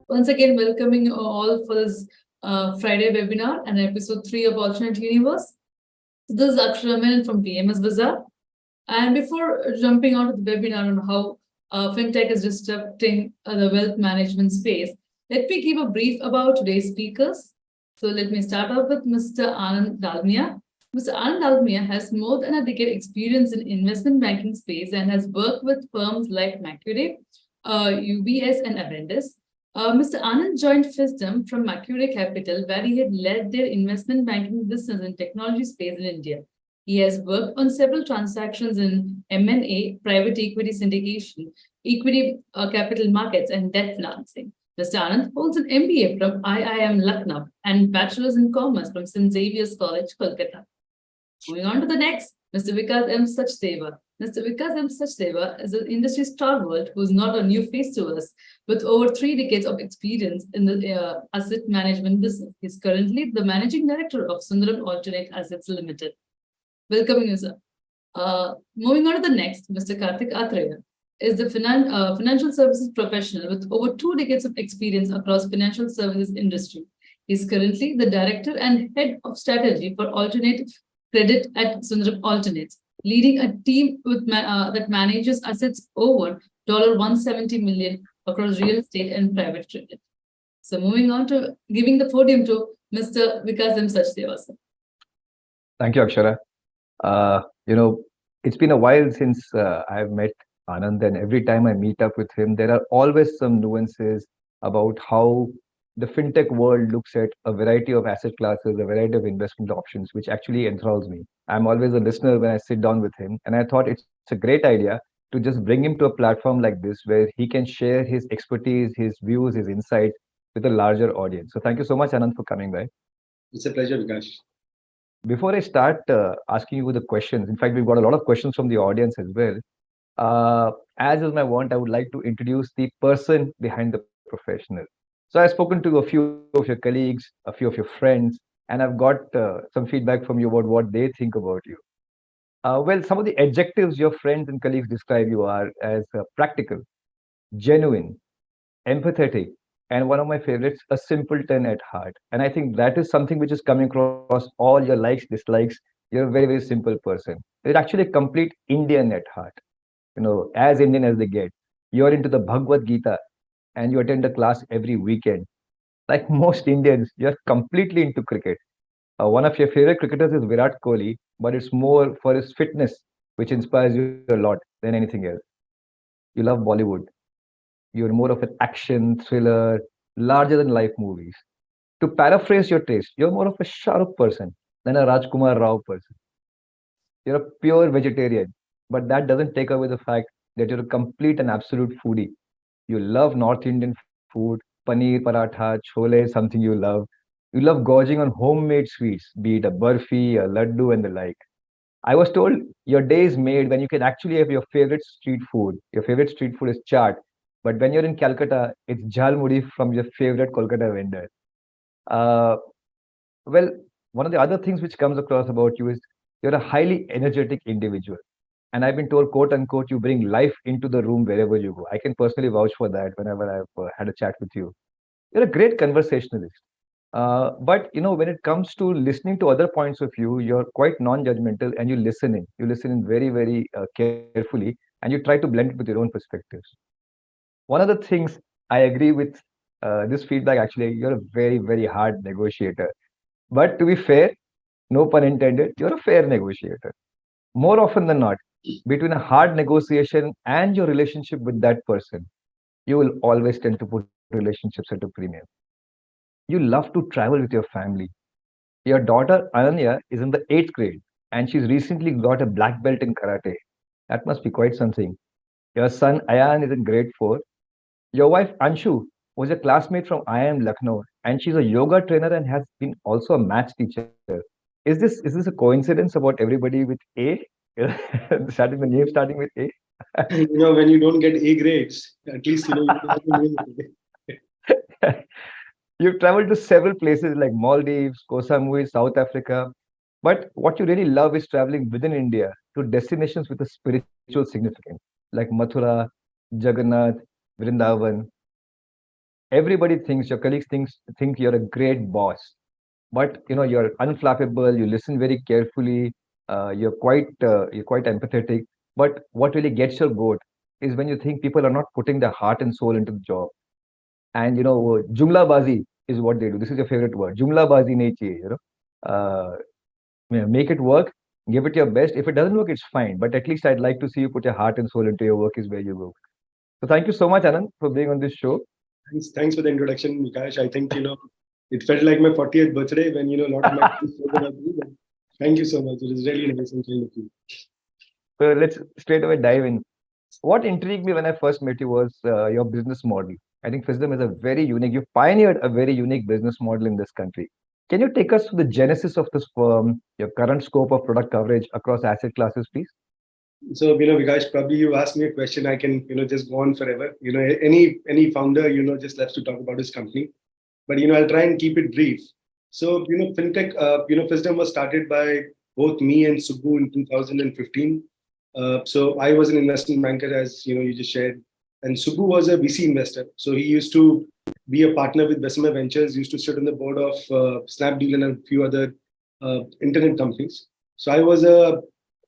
Once again, welcoming you all for this Friday webinar and episode 3 of Alternate Universe. So this is Akshara Menon from PMS Bazaar. And before jumping on to the webinar on how Fintech is disrupting the wealth management space, let me give a brief about today's speakers. So let me start off with Mr. Anand Dalmia. Mr. Anand Dalmia has more than a decade experience in investment banking space and has worked with firms like Macquarie, UBS and Avendus. Mr. Anand joined Fisdom from Macquarie Capital, where he had led their investment banking business and technology space in India. He has worked on several transactions in M&A, private equity syndication, equity capital markets, and debt financing. Mr. Anand holds an MBA from IIM Lucknow and Bachelor's in Commerce from 𝐻𝐿 College, Kolkata. Moving on to the next, Mr. Vikaas M Sachdeva. Mr. Vikaas M Sachdeva is an industry stalwart who is not a new face to us, with over 3 decades of experience in the asset management business. He is currently the managing director of Sundaram Alternate Assets Ltd. Welcoming you, sir. Moving on to the next, Mr. Karthik Athreya is the financial services professional with over 2 decades of experience across financial services industry. He is currently the director and head of strategy for alternate credit at Sundaram Alternates, leading a team with that manages assets over $170 million across real estate and private credit. So moving on to giving the podium to Mr. Vikaas M Sachdeva, sir. Thank you, Akshara. It's been a while since I've met Anand, and every time I meet up with him, there are always some nuances about how the fintech world looks at a variety of asset classes, a variety of investment options, which actually enthralls me. I'm always a listener when I sit down with him, and I thought it's a great idea to just bring him to a platform like this where he can share his expertise, his views, his insights with a larger audience. So thank you so much, Anand, for coming by. It's a pleasure, Vikash. Before I start asking you the questions, in fact, we've got a lot of questions from the audience as well. As is my want, I would like to introduce the person behind the professional. So I've spoken to a few of your colleagues, a few of your friends, and I've got some feedback from you about what they think about you. Well, some of the adjectives your friends and colleagues describe you are as practical, genuine, empathetic, and one of my favorites, a simpleton at heart. And I think that is something which is coming across all your likes, dislikes. You're a very, very simple person. You're actually a complete Indian at heart, as Indian as they get. You're into the Bhagavad Gita and you attend a class every weekend. Like most Indians, you're completely into cricket. One of your favorite cricketers is Virat Kohli, but it's more for his fitness, which inspires you a lot than anything else. You love Bollywood. You're more of an action, thriller, larger than life movies. To paraphrase your taste, you're more of a Shah Rukh person than a Rajkumar Rao person. You're a pure vegetarian, but that doesn't take away the fact that you're a complete and absolute foodie. You love North Indian food, paneer, paratha, chole, something you love. You love gorging on homemade sweets, be it a burfi, a laddu, and the like. I was told your day is made when you can actually have your favorite street food. Your favorite street food is chaat, but when you're in Calcutta, it's jhal mudi from your favorite Kolkata vendor. Uh, well, one of the other things which comes across about you is you're a highly energetic individual. And I've been told, quote unquote, you bring life into the room wherever you go. I can personally vouch for that whenever I've had a chat with you. You're a great conversationalist. But when it comes to listening to other points of view, you're quite non-judgmental and you listen in. You listen in very, very carefully, and you try to blend it with your own perspectives. One of the things I agree with this feedback, actually, you're a very, very hard negotiator. But to be fair, no pun intended, you're a fair negotiator. More often than not, between a hard negotiation and your relationship with that person, you will always tend to put relationships at a premium. You love to travel with your family. Your daughter Ananya is in the 8th grade and she's recently got a black belt in karate. That must be quite something. Your son Ayan is in grade 4. Your wife Anshu was a classmate from IIM Lucknow and she's a yoga trainer and has been also a maths teacher. Is this a coincidence about everybody with A? Starting the name starting with A? When you don't get A grades, at least You've traveled to several places like Maldives, Koh Samui, South Africa. But what you really love is traveling within India to destinations with a spiritual significance, like Mathura, Jagannath, Vrindavan. everybody thinks, your colleagues think you're a great boss, but you're unflappable. You listen very carefully. You're quite empathetic. But what really gets your goat is when you think people are not putting their heart and soul into the job. And jumla bazi is what they do. This is your favorite word. Jumla bazi nahi chahiye, make it work, give it your best. If it doesn't work, it's fine. But at least I'd like to see you put your heart and soul into your work is where you go. So thank you so much, Anand, for being on this show. Thanks for the introduction, Vikash. I think, it felt like my 40th birthday when, a lot of my friends spoke about me. Thank you so much. It is really nice and kind of you. So let's straight away dive in. What intrigued me when I first met you was your business model. I think Fisdom is you've pioneered a very unique business model in this country. Can you take us through the genesis of this firm, your current scope of product coverage across asset classes, please? So, Vikash, probably you asked me a question, I can, just go on forever. Any founder, just loves to talk about his company. But, I'll try and keep it brief. So, Fintech, Fisdom was started by both me and 𝐒𝐤𝐞𝐵 in 2015. So I was an investment banker, as, you just shared. And 𝐒𝐤𝐞𝐵 was a VC investor. So he used to be a partner with Bessemer Ventures, used to sit on the board of Snapdeal and a few other internet companies. So I was a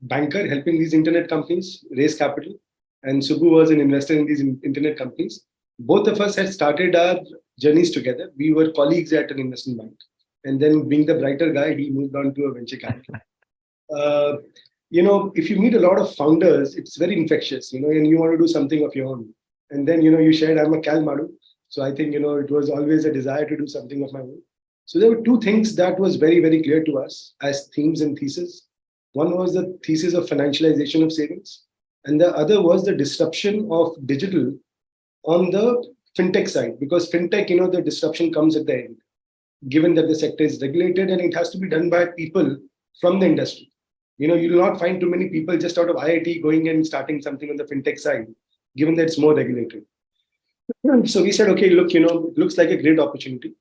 banker helping these internet companies raise capital, and 𝐒𝐤𝐞 was an investor in these internet companies. Both of us had started our journeys together. We were colleagues at an investment bank, and then being the brighter guy, he moved on to a venture capital. If you meet a lot of founders, it's very infectious, and you want to do something of your own. And then, you shared, I'm a 𝐀𝐻𝐿. So I think, it was always a desire to do something of my own. So there were two things that was very, very clear to us as themes and thesis. One was the thesis of financialization of savings, and the other was the disruption of digital on the fintech side, because fintech, the disruption comes at the end, given that the sector is regulated and it has to be done by people from the industry. You will not find too many people just out of IIT going and starting something on the fintech side, given that it's more regulated. So we said, okay, look, it looks like a great opportunity,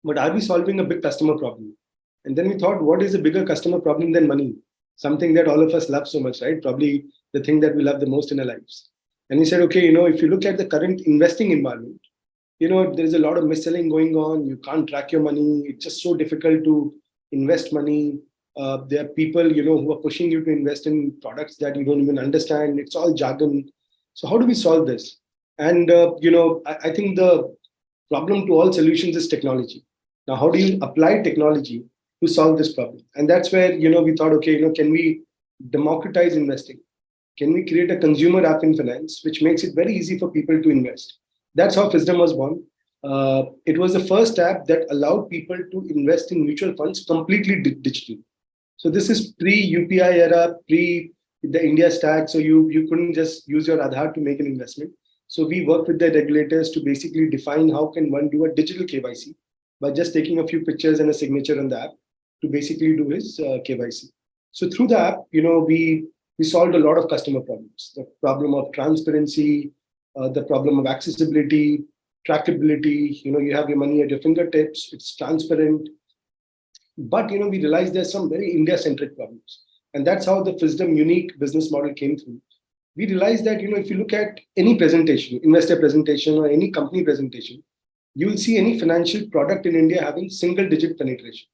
but are we solving a big customer problem? And then we thought, what is a bigger customer problem than money? Something that all of us love so much, right? Probably the thing that we love the most in our lives. And we said, okay, if you look at the current investing environment, there's a lot of mis-selling going on. You can't track your money. It's just so difficult to invest money. There are people, who are pushing you to invest in products that you don't even understand. It's all jargon. So how do we solve this? And, I think the problem to all solutions is technology. Now, how do you apply technology to solve this problem? And that's where, we thought, okay, can we democratize investing? Can we create a consumer app in finance, which makes it very easy for people to invest? That's how Fisdom was born. It was the first app that allowed people to invest in mutual funds completely digitally. So this is pre-UPI era, pre the India stack. So you couldn't just use your Aadhaar to make an investment. So we worked with the regulators to basically define how can one do a digital KYC by just taking a few pictures and a signature on the app to basically do his KYC. So through the app, we solved a lot of customer problems. The problem of transparency, the problem of accessibility, trackability. You have your money at your fingertips. It's transparent. But, we realized there's some very India-centric problems. And that's how the Fisdom unique business model came through. We realized that, if you look at any presentation, investor presentation or any company presentation, you will see any financial product in India having single-digit penetration.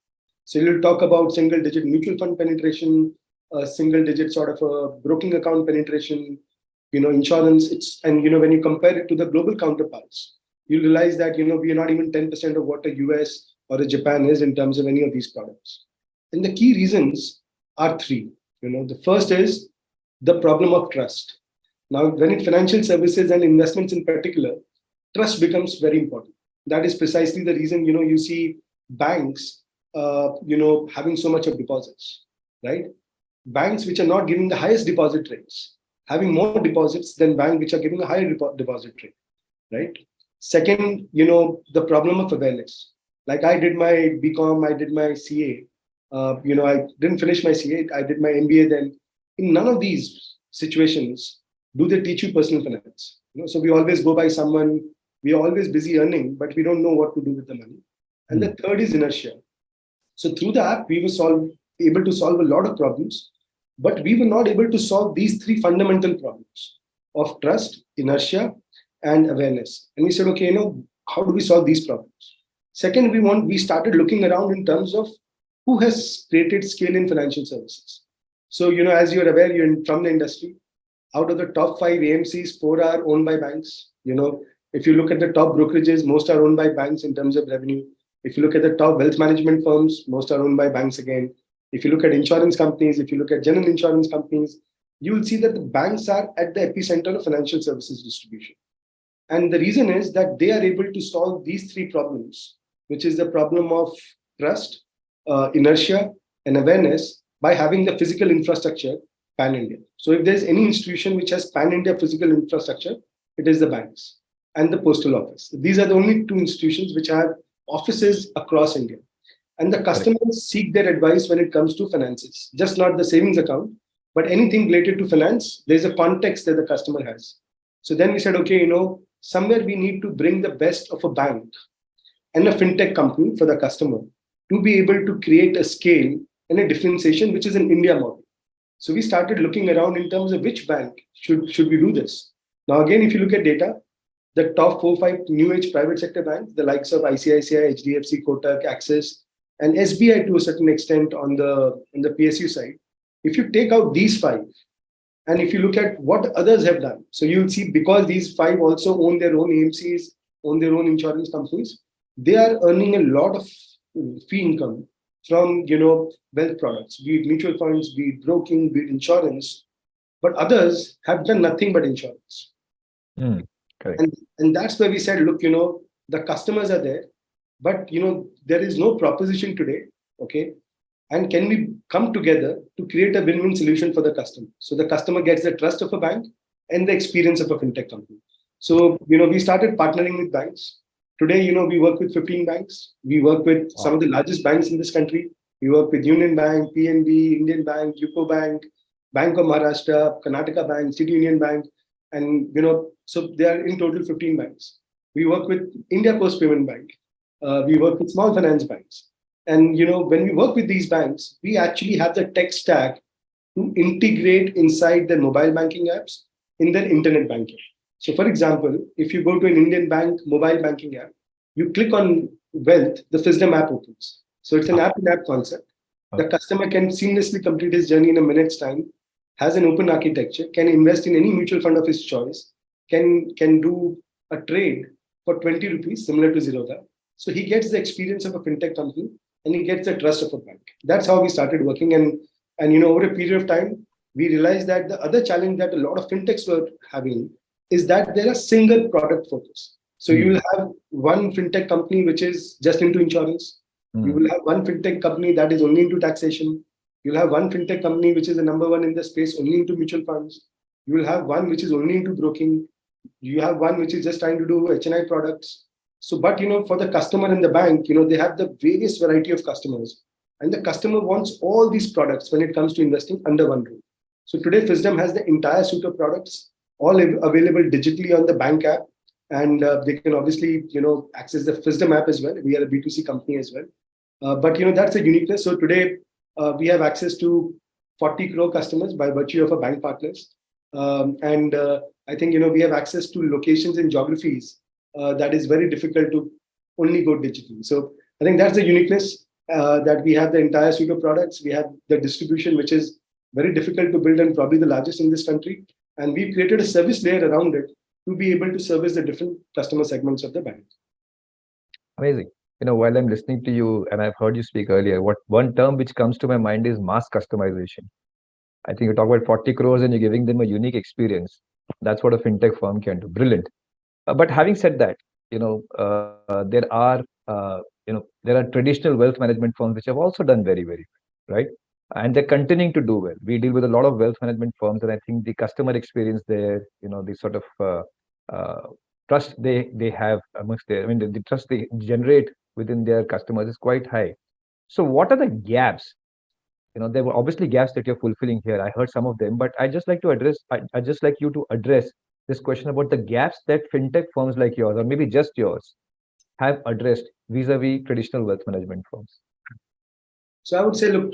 So you'll talk about single-digit mutual fund penetration, single-digit sort of a broking account penetration, insurance. And, when you compare it to the global counterparts, you realize that, we are not even 10% of what a US or a Japan is in terms of any of these products. And the key reasons are three. The first is the problem of trust. Now, when in financial services and investments in particular, trust becomes very important. That is precisely the reason, you see banks, having so much of deposits, right? Banks which are not giving the highest deposit rates, having more deposits than banks which are giving a higher deposit rate, right? Second, the problem of awareness. Like I did my BCom, I did my CA. I didn't finish my CA. I did my MBA then. In none of these situations do they teach you personal finance. So we always go by someone. We are always busy earning, but we don't know what to do with the money. And the third is inertia. So through the app, we were able to solve a lot of problems, but we were not able to solve these three fundamental problems of trust, inertia, and awareness. And we said, okay, how do we solve these problems? Second, we started looking around in terms of who has created scale in financial services. So, as you're aware, from the industry, out of the top 5 AMCs, 4 are owned by banks. If you look at the top brokerages, most are owned by banks in terms of revenue. If you look at the top wealth management firms, most are owned by banks again. If you look at insurance companies, if you look at general insurance companies, you will see that the banks are at the epicenter of financial services distribution. And the reason is that they are able to solve these 3 problems, which is the problem of trust, inertia, and awareness, by having the physical infrastructure pan-India. So if there's any institution which has pan-India physical infrastructure, it is the banks and the postal office. These are the only 2 institutions which have offices across India. And the customers seek their advice when it comes to finances, just not the savings account, but anything related to finance. There's a context that the customer has. So then we said, okay, somewhere we need to bring the best of a bank and a fintech company for the customer to be able to create a scale and a differentiation, which is an India model. So we started looking around in terms of which bank should we do this. Now, again, if you look at data, the top 4 or 5 new age private sector banks, the likes of ICICI, HDFC, Kotak, Axis, and SBI to a certain extent on the PSU side. If you take out these 5, and if you look at what others have done, so you'll see, because these 5 also own their own AMCs, own their own insurance companies, they are earning a lot of fee income from wealth products, be it mutual funds, be it broking, be it insurance. But others have done nothing but insurance. Correct. And that's where we said, look, the customers are there, but there is no proposition today. Okay. And can we come together to create a win-win solution for the customer? So the customer gets the trust of a bank and the experience of a fintech company. So, we started partnering with banks. Today, we work with 15 banks. We work with some of the largest banks in this country. We work with Union Bank, PNB, Indian Bank, UCO Bank, Bank of Maharashtra, Karnataka Bank, City Union Bank. And, so there are in total 15 banks. We work with India Post Payment Bank. We work with small finance banks. And, when we work with these banks, we actually have the tech stack to integrate inside their mobile banking apps in their internet banking. So, for example, if you go to an Indian bank mobile banking app, you click on wealth, the Fisdom app opens. So it's an app-in-app concept. The customer can seamlessly complete his journey in a minute's time, has an open architecture, can invest in any mutual fund of his choice, can do a trade for 20 rupees, similar to Zerodha. So he gets the experience of a fintech company and he gets the trust of a bank. That's how we started working. And over a period of time, we realized that the other challenge that a lot of fintechs were having is that they're a single product focus. So you will have one fintech company which is just into insurance. You will have one fintech company that is only into taxation. You'll have one fintech company which is the number 1 in the space, only into mutual funds. You will have one which is only into broking. You have one which is just trying to do HNI products. So, but for the customer and the bank, they have the various variety of customers, and the customer wants all these products when it comes to investing under one roof. So today, Fisdom has the entire suite of products, all available digitally on the bank app, and they can obviously, access the Fisdom app as well. We are a B2C company as well, but that's a uniqueness. So today, we have access to 40 crore customers by virtue of our bank partners, and I think we have access to locations and geographies that is very difficult to only go digitally. So I think that's the uniqueness, that we have the entire suite of products. We have the distribution, which is very difficult to build and probably the largest in this country. And we've created a service layer around it to be able to service the different customer segments of the bank. Amazing. While I'm listening to you, and I've heard you speak earlier, one term which comes to my mind is mass customization. I think you talk about 40 crores and you're giving them a unique experience. That's what a fintech firm can do. Brilliant. But having said that, there are traditional wealth management firms which have also done very, very well, right? And they're continuing to do well. We deal with a lot of wealth management firms, and I think the customer experience there, the sort of trust they have amongst the trust they generate within their customers is quite high. So what are the gaps? There were obviously gaps that you're fulfilling here. I heard some of them, but I'd just like you to address this question about the gaps that fintech firms like yours, or maybe just yours, have addressed vis-a-vis traditional wealth management firms. So I would say, look,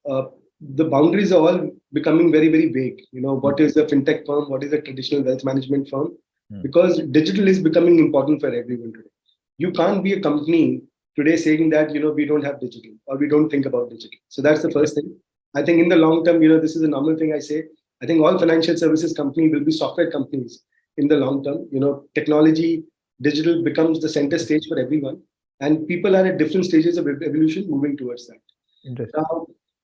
the boundaries are all becoming very, very vague. What is a fintech firm? What is a traditional wealth management firm? because digital is becoming important for everyone today. You can't be a company today saying that, we don't have digital or we don't think about digital. So that's the first thing. I think in the long term, this is a normal thing I say. I think all financial services companies will be software companies in the long term. Technology, digital becomes the center stage for everyone. And people are at different stages of evolution moving towards that. Interesting.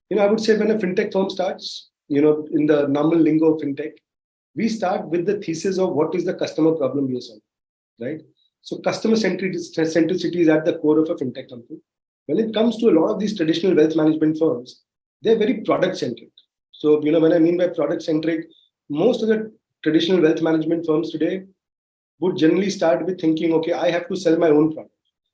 Now, I would say when a fintech firm starts, in the normal lingo of fintech, we start with the thesis of what is the customer problem we are solving, right? So customer centricity is at the core of a fintech company. When it comes to a lot of these traditional wealth management firms, they're very product centric. So, when I mean by product centric, most of the traditional wealth management firms today would generally start with thinking, okay, I have to sell my own product.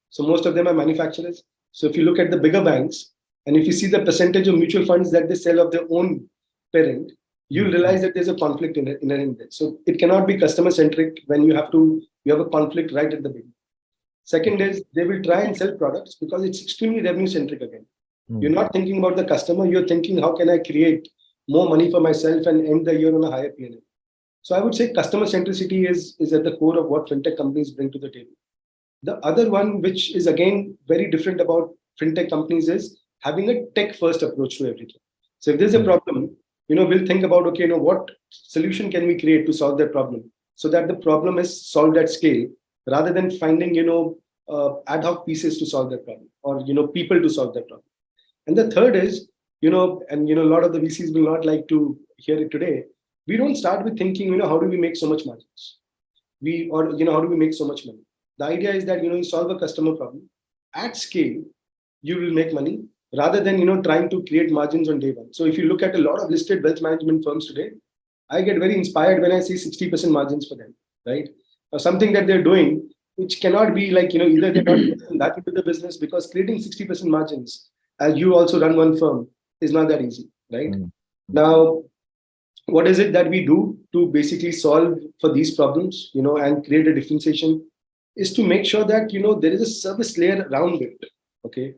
So most of them are manufacturers. So if you look at the bigger banks, and if you see the percentage of mutual funds that they sell of their own parent, you'll realize that there's a conflict in there. So it cannot be customer centric when you have a conflict right at the beginning. Second is they will try and sell products because it's extremely revenue centric again. You're not thinking about the customer, you're thinking how can I create more money for myself and end the year on a higher P&L. So I would say customer centricity is at the core of what fintech companies bring to the table. The other one, which is again very different about fintech companies, is having a tech-first approach to everything. So if there's a problem, we'll think about, okay, what solution can we create to solve that problem so that the problem is solved at scale rather than finding, ad hoc pieces to solve that problem or, people to solve that problem. And the third is, a lot of the VCs will not like to hear it today. We don't start with thinking, how do we make so much margins? How do we make so much money? The idea is that, you solve a customer problem at scale, you will make money rather than, trying to create margins on day one. So if you look at a lot of listed wealth management firms today, I get very inspired when I see 60% margins for them, right? Or something that they're doing, which cannot be like, either they're not investing back into the business because creating 60% margins as you also run one firm is not that easy, right? Now, what is it that we do to basically solve for these problems, and create a differentiation is to make sure that, there is a service layer around it, okay,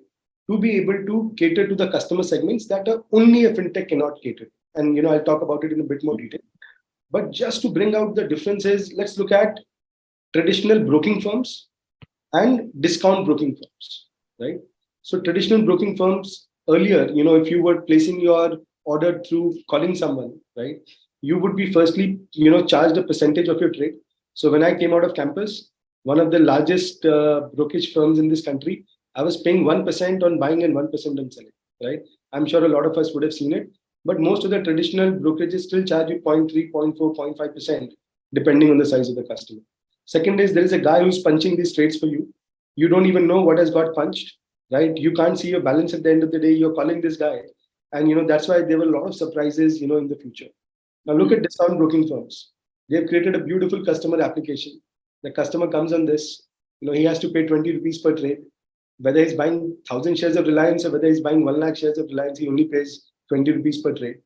to be able to cater to the customer segments that are only a fintech cannot cater. And, I'll talk about it in a bit more detail. But just to bring out the differences, let's look at traditional broking firms and discount broking firms, right? So traditional broking firms earlier, if you were placing your order through calling someone, right, you would be firstly, charged a percentage of your trade. So when I came out of campus, one of the largest brokerage firms in this country, I was paying 1% on buying and 1% on selling, right? I'm sure a lot of us would have seen it, but most of the traditional brokerages still charge you 0.3, 0.4, 0.5%, depending on the size of the customer. Second is there is a guy who's punching these trades for you. You don't even know what has got punched, right? You can't see your balance at the end of the day. You're calling this guy. And, that's why there were a lot of surprises, in the future. Now look at discount broking firms. They've created a beautiful customer application. The customer comes on this, he has to pay 20 rupees per trade. Whether he's buying 1,000 shares of Reliance or whether he's buying 1 lakh shares of Reliance, he only pays 20 rupees per trade.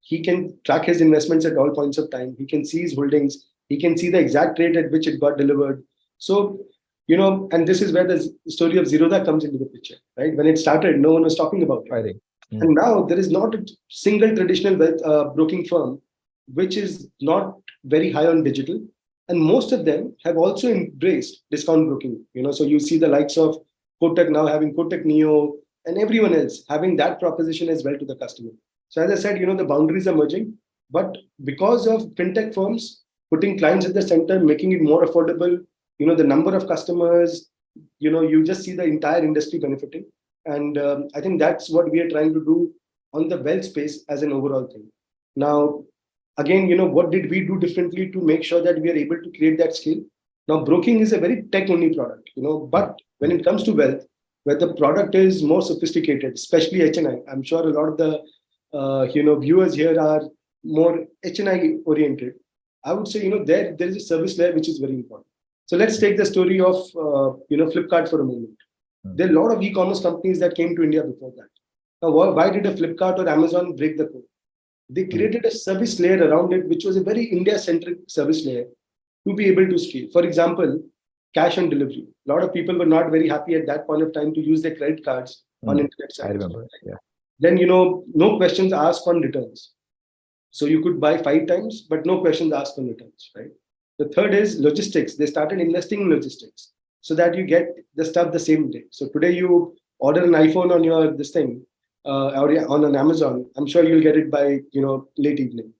He can track his investments at all points of time. He can see his holdings. He can see the exact rate at which it got delivered. So, and this is where the story of Zerodha comes into the picture, right? When it started, no one was talking about it. I think. And now there is not a single traditional wealth broking firm which is not very high on digital. And most of them have also embraced discount broking. So you see the likes of Kotak now having Kotak Neo and everyone else having that proposition as well to the customer. So as I said, the boundaries are merging. But because of fintech firms putting clients at the center, making it more affordable, the number of customers, you just see the entire industry benefiting. And I think that's what we are trying to do on the wealth space as an overall thing. Now, again, what did we do differently to make sure that we are able to create that scale? Now, broking is a very tech-only product, but when it comes to wealth, where the product is more sophisticated, especially HNI, I'm sure a lot of the viewers here are more HNI oriented. I would say, there is a service layer which is very important. So let's take the story of Flipkart for a moment. There are a lot of e-commerce companies that came to India before that. Now, why did a Flipkart or Amazon break the code? They created a service layer around it, which was a very India-centric service layer to be able to scale. For example, cash on delivery. A lot of people were not very happy at that point of time to use their credit cards on internet sites. I remember, yeah. Then, no questions asked on returns. So you could buy 5 times, but no questions asked on returns, right? The third is logistics. They started investing in logistics so that you get the stuff the same day. So today you order an iPhone on your or on an Amazon. I'm sure you'll get it by late evening.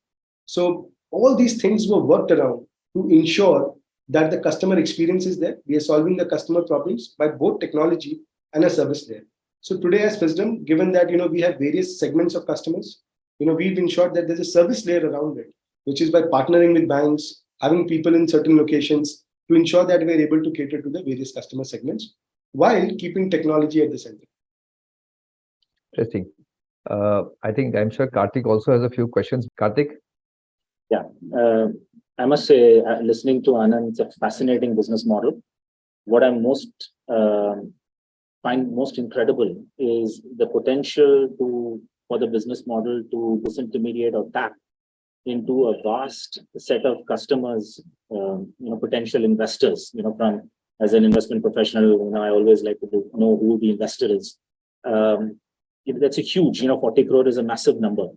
So all these things were worked around to ensure that the customer experience is there. We are solving the customer problems by both technology and a service layer. So today as Fisdom, given that we have various segments of customers, we've ensured that there's a service layer around it, which is by partnering with banks, having people in certain locations to ensure that we're able to cater to the various customer segments while keeping technology at the center. Interesting. I'm sure Karthik also has a few questions. Karthik? Yeah, I must say, listening to Anand, it's a fascinating business model. What I find most incredible is the potential for the business model to disintermediate or tap into a vast set of customers, potential investors. From as an investment professional, I always like to know who the investor is. That's a huge, 40 crore is a massive number,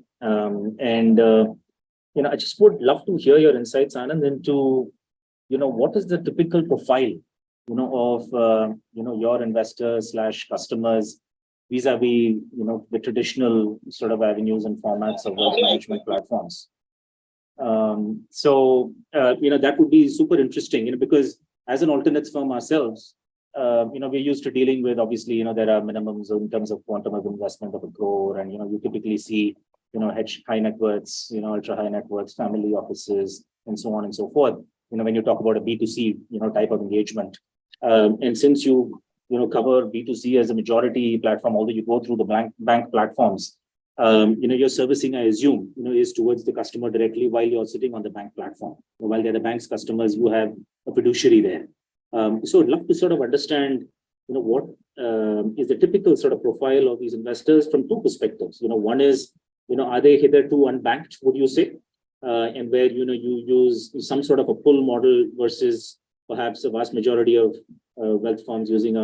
I just would love to hear your insights, Anand, into, what is the typical profile, of, your investors / customers vis-a-vis, the traditional sort of avenues and formats of wealth management platforms. That would be super interesting, because as an alternates firm ourselves, we're used to dealing with, obviously, there are minimums in terms of quantum of investment of 1 crore, and, you typically see, high net worths, ultra high net worths, family offices, and so on and so forth. When you talk about a B2C, type of engagement. And since you cover B2C as a majority platform, although you go through the bank platforms, your servicing, I assume, is towards the customer directly while you're sitting on the bank platform. While they're the bank's customers, you have a fiduciary there. So I'd love to sort of understand, what is the typical sort of profile of these investors from two perspectives. One is, are they hitherto unbanked, would you say? And where, you use some sort of a pull model versus perhaps a vast majority of wealth firms using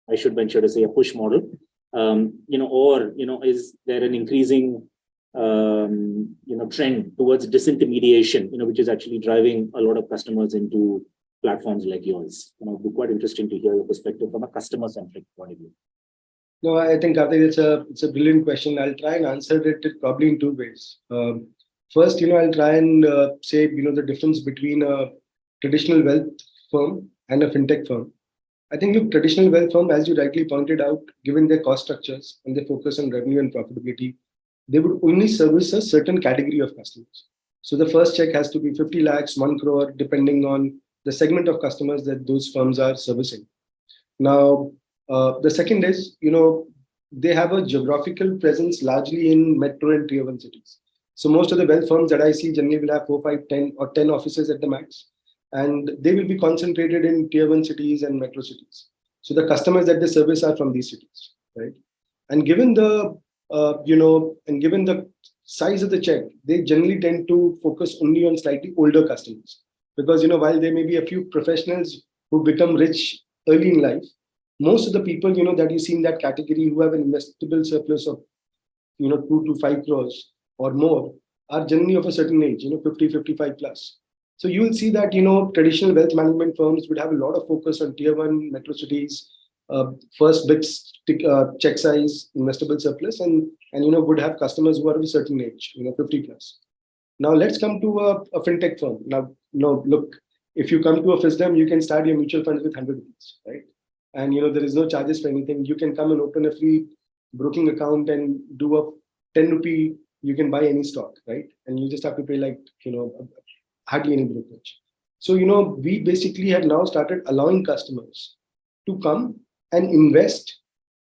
I should venture to say, a push model. Or, is there an increasing, trend towards disintermediation, which is actually driving a lot of customers into platforms like yours? It'd be quite interesting to hear your perspective from a customer-centric point of view. No, I think, Karthik, it's a brilliant question. I'll try and answer it probably in two ways. First, I'll try and say, the difference between a traditional wealth firm and a fintech firm. I think, look, traditional wealth firm, as you rightly pointed out, given their cost structures and their focus on revenue and profitability, they would only service a certain category of customers. So the first check has to be 50 lakhs, 1 crore, depending on the segment of customers that those firms are servicing. Now, the second is, they have a geographical presence largely in metro and tier 1 cities. So most of the wealth firms that I see generally will have 4, 5, 10 or 10 offices at the max. And they will be concentrated in tier 1 cities and metro cities. So the customers that they service are from these cities, right? And given the, given the size of the check, they generally tend to focus only on slightly older customers. Because, while there may be a few professionals who become rich early in life, most of the people, that you see in that category who have an investable surplus of, 2 to 5 crores or more are generally of a certain age, 50, 55 plus. So you will see that, traditional wealth management firms would have a lot of focus on tier 1 metro cities, first big check size, investable surplus, and would have customers who are of a certain age, 50 plus. Now let's come to a fintech firm. Now, look, if you come to a Fisdom, you can start your mutual funds with 100 rupees, right? And, there is no charges for anything. You can come and open a free broking account and do a 10 rupee, you can buy any stock, right? And you just have to pay hardly any brokerage. So, we basically have now started allowing customers to come and invest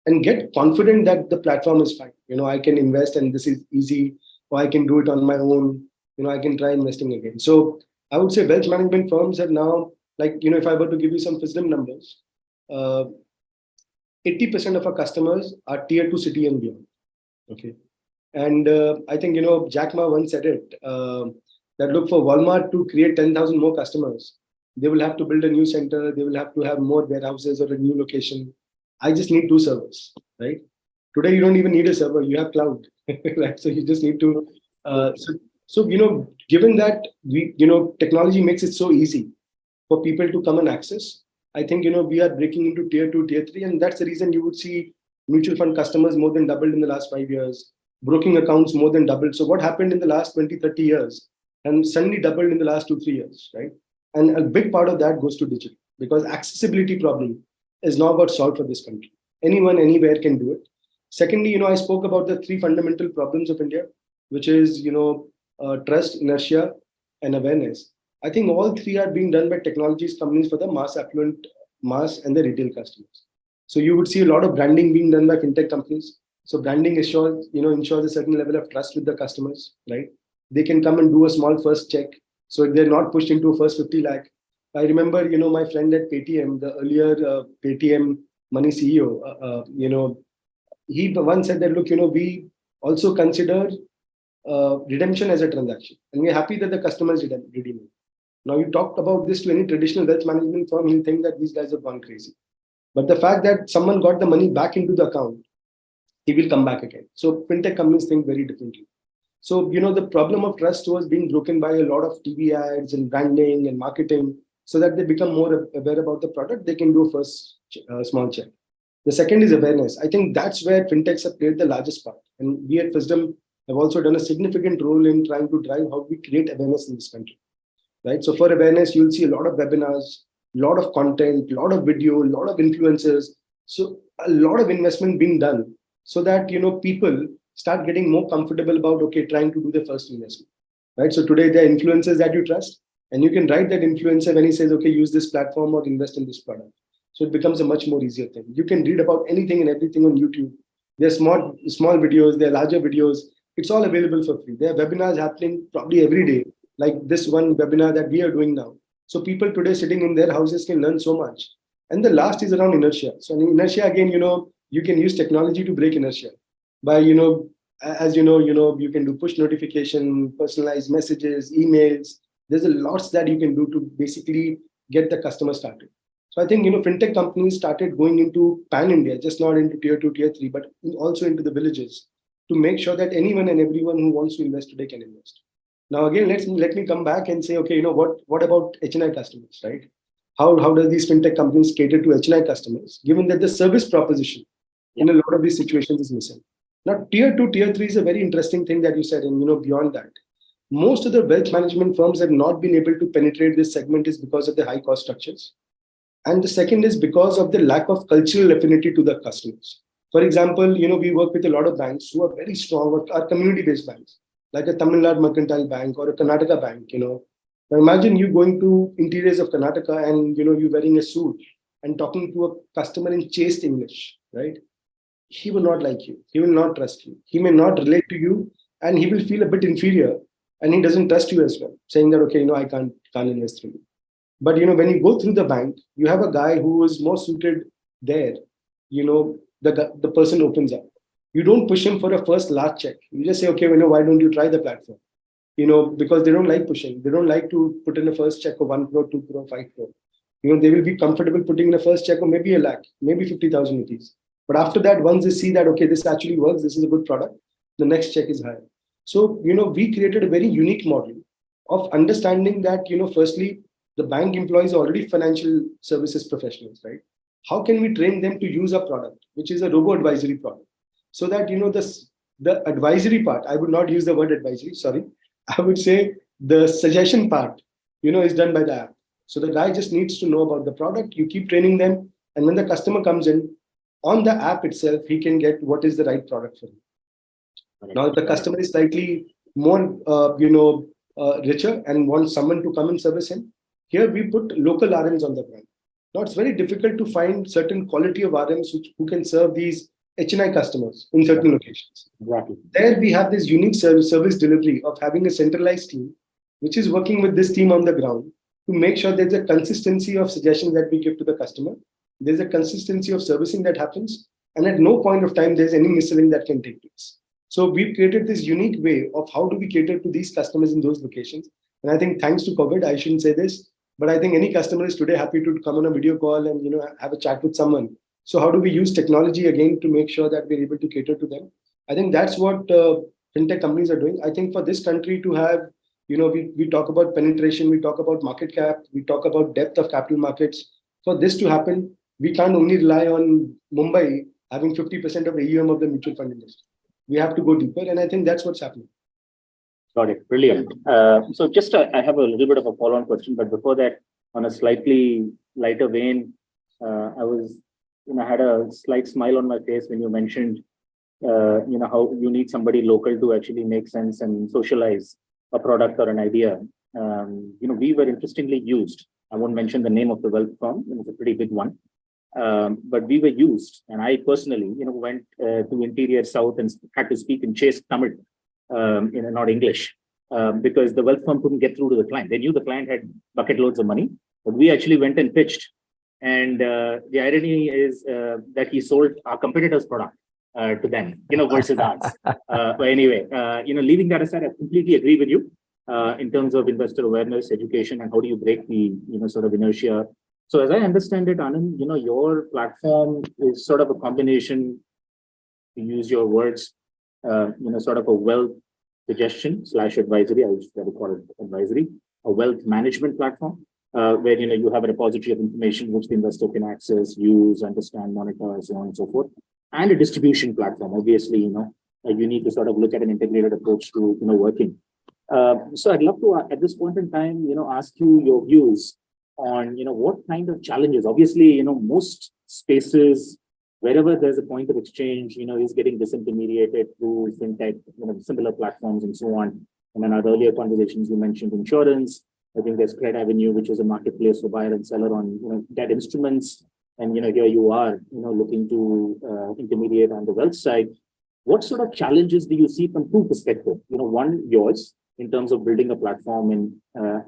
and get confident that the platform is fine. I can invest and this is easy, or I can do it on my own. I can try investing again. So I would say wealth management firms have now, if I were to give you some Fisdom numbers, 80% of our customers are tier 2 city and beyond. Okay. And I think, Jack Ma once said it, that look, for Walmart to create 10,000 more customers, they will have to build a new center. They will have to have more warehouses or a new location. I just need 2 servers, right? Today, you don't even need a server. You have cloud, right? So you just need to. So, given that technology makes it so easy for people to come and access, I think, we are breaking into tier 2, tier 3, and that's the reason you would see mutual fund customers more than doubled in the last 5 years, broking accounts more than doubled. So what happened in the last 20, 30 years and suddenly doubled in the last 2, 3 years, right? And a big part of that goes to digital, because accessibility problem is now got solved for this country. Anyone, anywhere can do it. Secondly, I spoke about the 3 fundamental problems of India, which is, trust, inertia, and awareness. I think all 3 are being done by technologies companies for the mass affluent, mass and the retail customers. So you would see a lot of branding being done by fintech companies. So branding ensures a certain level of trust with the customers, right? They can come and do a small first check. So they're not pushed into a first 50 lakh. I remember, my friend at Paytm, the earlier Paytm Money CEO, he once said that, look, we also consider redemption as a transaction, and we're happy that the customers redeem it. Now, you talked about this to any traditional wealth management firm, he'll think that these guys have gone crazy. But the fact that someone got the money back into the account, he will come back again. So fintech companies think very differently. So, the problem of trust was being broken by a lot of TV ads and branding and marketing, so that they become more aware about the product. They can do a first small check. The second is awareness. I think that's where fintechs have played the largest part. And we at Fisdom have also done a significant role in trying to drive how we create awareness in this country. Right? So for awareness, you'll see a lot of webinars, a lot of content, a lot of video, a lot of influencers. So a lot of investment being done so that, people start getting more comfortable about, trying to do the first investment. Right? So today there are influencers that you trust, and you can write that influencer when he says, use this platform or invest in this product. So it becomes a much more easier thing. You can read about anything and everything on YouTube. There are small videos, there are larger videos. It's all available for free. There are webinars happening probably every day, like this one webinar that we are doing now. So people today sitting in their houses can learn so much. And the last is around inertia. So in inertia, again, you can use technology to break inertia by, as you can do push notification, personalized messages, emails. There's a lots that you can do to basically get the customer started. So I think, fintech companies started going into pan-India, just not into tier 2, tier 3, but also into the villages to make sure that anyone and everyone who wants to invest today can invest. Now, again, let me come back and say, what about HNI customers, right? How does these fintech companies cater to HNI customers, given that the service proposition in a lot of these situations is missing? Now, tier 2, tier 3 is a very interesting thing that you said, and beyond that, most of the wealth management firms have not been able to penetrate this segment is because of the high cost structures. And the second is because of the lack of cultural affinity to the customers. For example, we work with a lot of banks who are very strong, or are community-based banks, like a Tamil Nadu Mercantile Bank or a Karnataka Bank. Now imagine you going to interiors of Karnataka and you're wearing a suit and talking to a customer in chaste English, right? He will not like you. He will not trust you. He may not relate to you, and he will feel a bit inferior, and he doesn't trust you as well, saying that I can't invest through you. But when you go through the bank, you have a guy who is more suited there. The person opens up. You don't push him for a first large check. You just say, why don't you try the platform? Because they don't like pushing. They don't like to put in a first check of 1 crore, 2 crore, 5 crore. They will be comfortable putting in a first check of maybe 1 lakh, maybe 50,000 rupees. But after that, once they see that, this actually works, this is a good product, the next check is higher. So, we created a very unique model of understanding that, firstly, the bank employees are already financial services professionals, right? How can we train them to use a product, which is a robo-advisory product? So that, the advisory part, I would not use the word advisory, sorry. I would say the suggestion part, is done by the app. So the guy just needs to know about the product. You keep training them. And when the customer comes in, on the app itself, he can get what is the right product for him. Now, if the customer is slightly more, richer and wants someone to come and service him, here we put local RMs on the ground. Now, it's very difficult to find certain quality of RMs who can serve these HNI customers in certain locations. Exactly. There we have this unique service delivery of having a centralized team, which is working with this team on the ground to make sure there's a consistency of suggestions that we give to the customer. There's a consistency of servicing that happens. And at no point of time, there's any mis-selling that can take place. So we've created this unique way of how do we cater to these customers in those locations. And I think thanks to COVID, I shouldn't say this, but I think any customer is today happy to come on a video call and have a chat with someone. So how do we use technology again to make sure that we're able to cater to them? I think that's what fintech companies are doing. I think for this country to have, we talk about penetration, we talk about market cap, we talk about depth of capital markets. For this to happen, we can't only rely on Mumbai having 50% of AUM of the mutual fund industry. We have to go deeper, and I think that's what's happening. Got it. Brilliant. So just I have a little bit of a follow-on question, but before that, on a slightly lighter vein, I was, had a slight smile on my face when you mentioned, how you need somebody local to actually make sense and socialize a product or an idea. We were interestingly used. I won't mention the name of the wealth firm. It's a pretty big one. But we were used, and I personally, went to Interior South and had to speak in chaste Tamil, not English, because the wealth firm couldn't get through to the client. They knew the client had bucket loads of money, but we actually went and pitched. And the irony is that he sold our competitor's product to them, versus ours. But anyway, leaving that aside, I completely agree with you in terms of investor awareness, education, and how do you break the, sort of inertia. So as I understand it, Anand, your platform is sort of a combination, to use your words, sort of a wealth suggestion / advisory, I would call it advisory, a wealth management platform, where, you have a repository of information which the investor can access, use, understand, monitor, so on and so forth, and a distribution platform. Obviously, you need to sort of look at an integrated approach to, working. So I'd love to, at this point in time, ask you your views on, what kind of challenges. Obviously, most spaces, wherever there's a point of exchange, is getting disintermediated through fintech, similar platforms and so on. And in our earlier conversations, you mentioned insurance. I think there's Credit Avenue, which is a marketplace for buyer and seller on, debt instruments. And, here you are, looking to intermediate on the wealth side. What sort of challenges do you see from two perspectives? One, yours, in terms of building a platform, and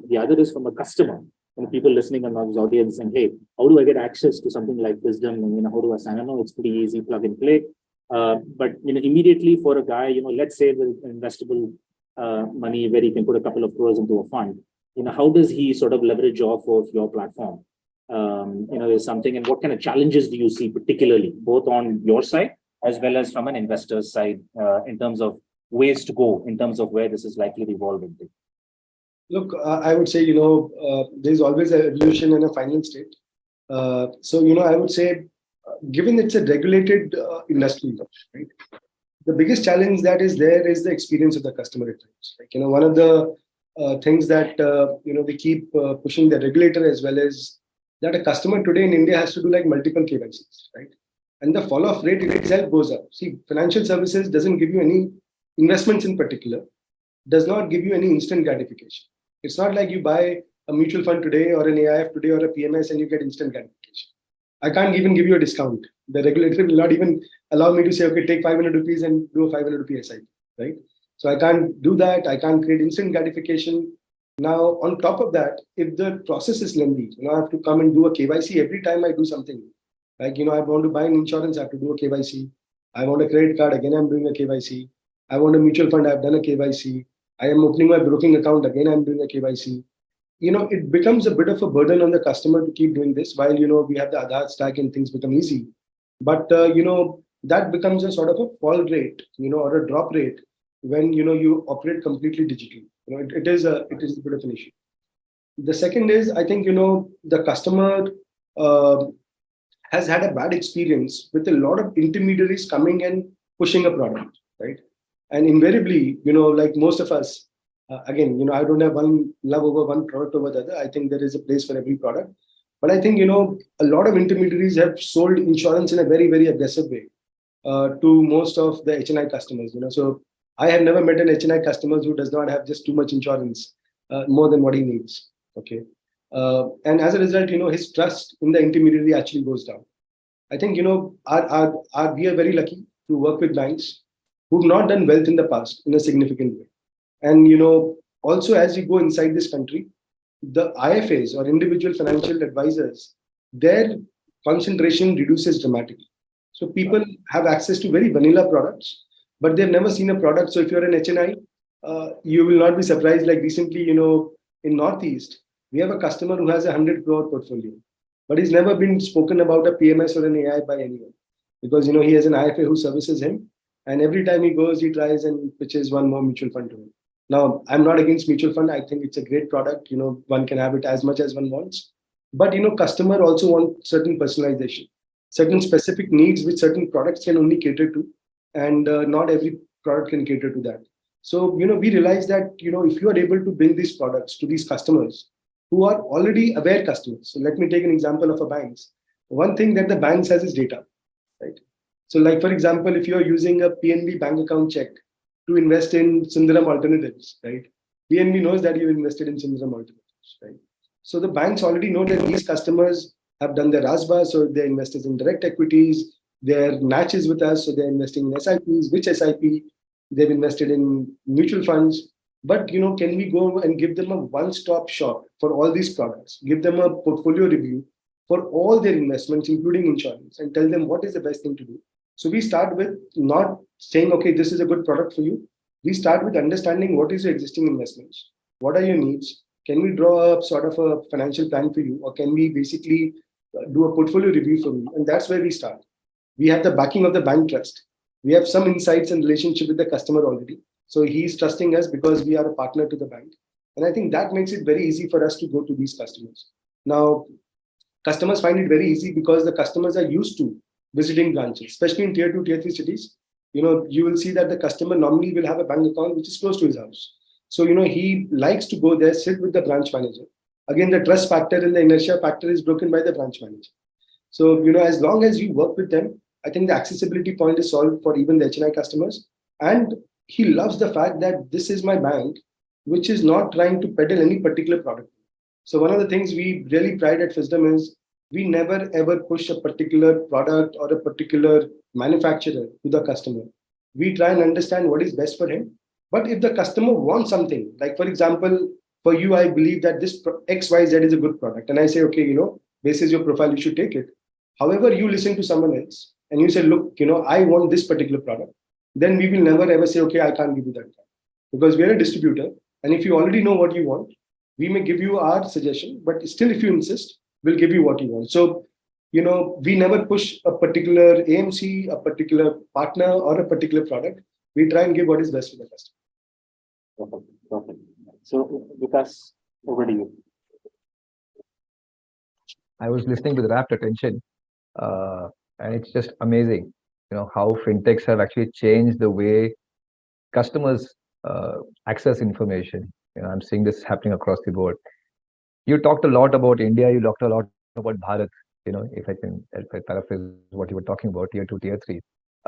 the other is from a customer. People listening on this audience saying, hey, how do I get access to something like Fisdom? And, how do I sign? I know it's pretty easy, plug and play. But, immediately for a guy, let's say the investable money where he can put a couple of crores into a fund, how does he sort of leverage off of your platform? There's something, and what kind of challenges do you see particularly, both on your side as well as from an investor's side, in terms of ways to go, in terms of where this is likely to evolve into? Look, I would say, there's always an evolution and a final state. So, I would say, given it's a regulated industry, right? The biggest challenge that is there is the experience of the customer at times. Like, one of the things that, we keep pushing the regulator as well as that a customer today in India has to do like multiple KYCs, right? And the fall-off rate itself goes up. See, financial services doesn't give you any investments in particular, does not give you any instant gratification. It's not like you buy a mutual fund today or an AIF today or a PMS and you get instant gratification. I can't even give you a discount. The regulator will not even allow me to say, okay, take 500 rupees and do a 500 rupee SIP, right? So I can't do that. I can't create instant gratification. Now, on top of that, if the process is lengthy, I have to come and do a KYC every time I do something. Like, I want to buy an insurance, I have to do a KYC. I want a credit card, again, I'm doing a KYC. I want a mutual fund, I've done a KYC. I am opening my broking account, again, I'm doing a KYC. It becomes a bit of a burden on the customer to keep doing this while, we have the Aadhaar stack and things become easy. But, that becomes a sort of a fall rate, or a drop rate when, you operate completely digitally. It is a bit of an issue. The second is, I think, the customer has had a bad experience with a lot of intermediaries coming and pushing a product, right? And invariably, like most of us, again, I don't have one love over one product over the other. I think there is a place for every product. But I think, a lot of intermediaries have sold insurance in a very, very aggressive way to most of the HNI customers. So I have never met an HNI customer who does not have just too much insurance, more than what he needs. Okay. And as a result, his trust in the intermediary actually goes down. I think, we are very lucky to work with banks who've not done wealth in the past in a significant way. And, also as you go inside this country, the IFAs or individual financial advisors, their concentration reduces dramatically. So people have access to very vanilla products, but they've never seen a product. So if you're an HNI, you will not be surprised. Like recently, in Northeast, we have a customer who has 100 crore portfolio, but he's never been spoken about a PMS or an AI by anyone because, he has an IFA who services him. And every time he goes, he tries and pitches one more mutual fund to him. Now, I'm not against mutual fund. I think it's a great product. One can have it as much as one wants. But, customer also want certain personalization, certain specific needs which certain products can only cater to. And not every product can cater to that. So, we realize that, if you are able to bring these products to these customers who are already aware customers. So let me take an example of a banks. One thing that the banks has is data, right? So like, for example, if you're using a PNB bank account check to invest in Sundaram Alternatives, right? PNB knows that you invested in Sundaram Alternatives, right? So the banks already know that these customers have done their RASBA, so they're investors in direct equities, they're matches with us, so they're investing in SIPs, which SIP, they've invested in mutual funds. But, can we go and give them a one-stop shop for all these products, give them a portfolio review for all their investments, including insurance, and tell them what is the best thing to do? So we start with not saying, okay, this is a good product for you. We start with understanding what is your existing investments, what are your needs, can we draw a sort of a financial plan for you, or can we basically do a portfolio review for you? And that's where we start. We have the backing of the bank trust. We have some insights and relationship with the customer already. So he's trusting us because we are a partner to the bank. And I think that makes it very easy for us to go to these customers. Now, customers find it very easy because the customers are used to visiting branches, especially in tier 2, tier 3 cities. You will see that the customer normally will have a bank account which is close to his house. So, he likes to go there, sit with the branch manager. Again, the trust factor and the inertia factor is broken by the branch manager. So, as long as you work with them, I think the accessibility point is solved for even the HNI customers. And he loves the fact that this is my bank, which is not trying to peddle any particular product. So one of the things we really pride at Fisdom is we never ever push a particular product or a particular manufacturer to the customer. We try and understand what is best for him. But if the customer wants something, like for example, for you, I believe that this XYZ is a good product. And I say, okay, this is your profile, you should take it. However, you listen to someone else and you say, look, I want this particular product. Then we will never ever say, okay, I can't give you that. Because we're a distributor. And if you already know what you want, we may give you our suggestion, but still, if you insist, we'll give you what you want. So, we never push a particular AMC, a particular partner, or a particular product. We try and give what is best for the customer. Perfect. So, Vikaas, over to you. I was listening with rapt attention, and it's just amazing, how fintechs have actually changed the way customers access information. I'm seeing this happening across the board. You talked a lot about India. You talked a lot about Bharat. If I paraphrase what you were talking about, tier 2, tier 3.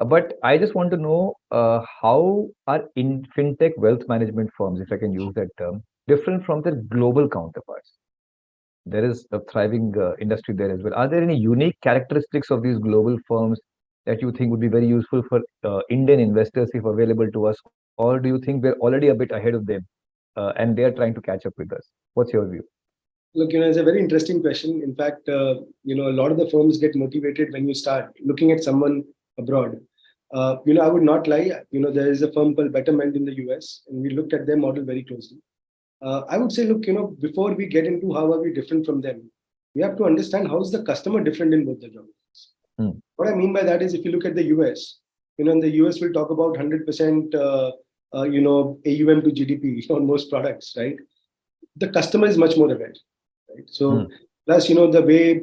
But I just want to know how are in fintech wealth management firms, if I can use that term, different from their global counterparts? There is a thriving industry there as well. Are there any unique characteristics of these global firms that you think would be very useful for Indian investors if available to us? Or do you think we're already a bit ahead of them and they're trying to catch up with us? What's your view? Look, it's a very interesting question. In fact, a lot of the firms get motivated when you start looking at someone abroad. I would not lie. There is a firm called Betterment in the US, and we looked at their model very closely. I would say, look, before we get into how are we different from them, we have to understand how is the customer different in both the geographies. What I mean by that is, if you look at the US, in the US, we'll talk about 100%, AUM to GDP on most products, right? The customer is much more aware, right? So, plus, the way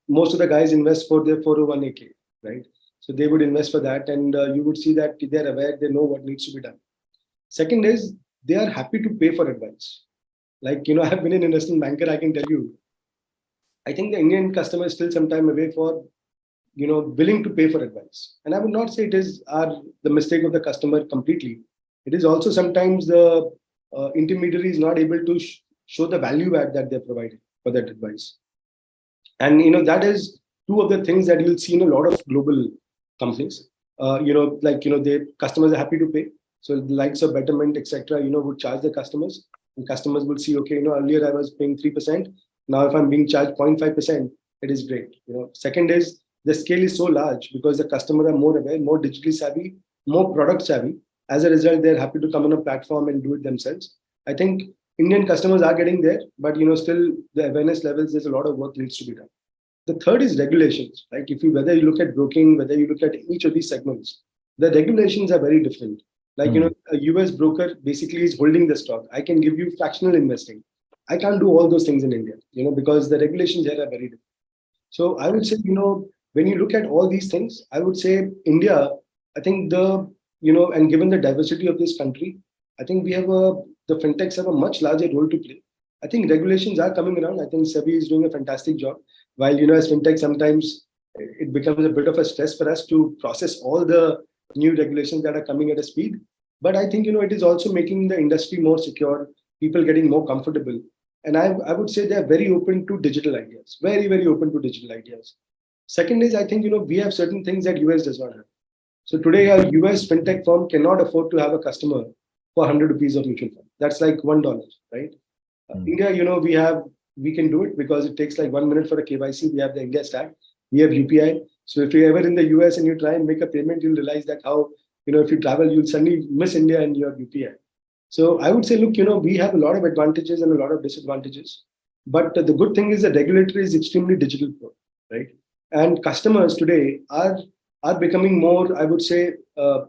most of the guys invest for their 401k, right? So they would invest for that, and you would see that they're aware, they know what needs to be done. Second is, they are happy to pay for advice. Like, I've been an investment banker, I can tell you, I think the Indian customer is still some time away for, willing to pay for advice. And I would not say it is the mistake of the customer completely. It is also sometimes the intermediary is not able to show the value add that they're providing for that advice. And, that is two of the things that you'll see in a lot of global companies. The customers are happy to pay. So the likes of Betterment, etc., would charge the customers. And customers would see, okay, earlier I was paying 3%. Now if I'm being charged 0.5%, it is great. Second is the scale is so large because the customer are more aware, more digitally savvy, more product savvy. As a result, they're happy to come on a platform and do it themselves. I think Indian customers are getting there, but still the awareness levels, there's a lot of work needs to be done. The third is regulations. Like whether you look at broking, whether you look at each of these segments, the regulations are very different. Like, a US broker basically is holding the stock. I can give you fractional investing. I can't do all those things in India, because the regulations there are very different. So I would say, when you look at all these things, I would say India, I think and given the diversity of this country, I think the fintechs have a much larger role to play. I think regulations are coming around. I think SEBI is doing a fantastic job. While, as fintech, sometimes it becomes a bit of a stress for us to process all the new regulations that are coming at a speed. But I think, it is also making the industry more secure, people getting more comfortable. And I would say they're very open to digital ideas, very, very open to digital ideas. Second is, I think, we have certain things that US does not have. So today, a US fintech firm cannot afford to have a customer for 100 rupees of mutual fund. That's like $1, right? India, we can do it because it takes like 1 minute for a KYC. We have the India stack. We have UPI. So if you're ever in the US and you try and make a payment, you'll realize that how, if you travel, you'll suddenly miss India and your UPI. So I would say, look, we have a lot of advantages and a lot of disadvantages. But the good thing is the regulator is extremely digital, right? And customers today are becoming more, I would say,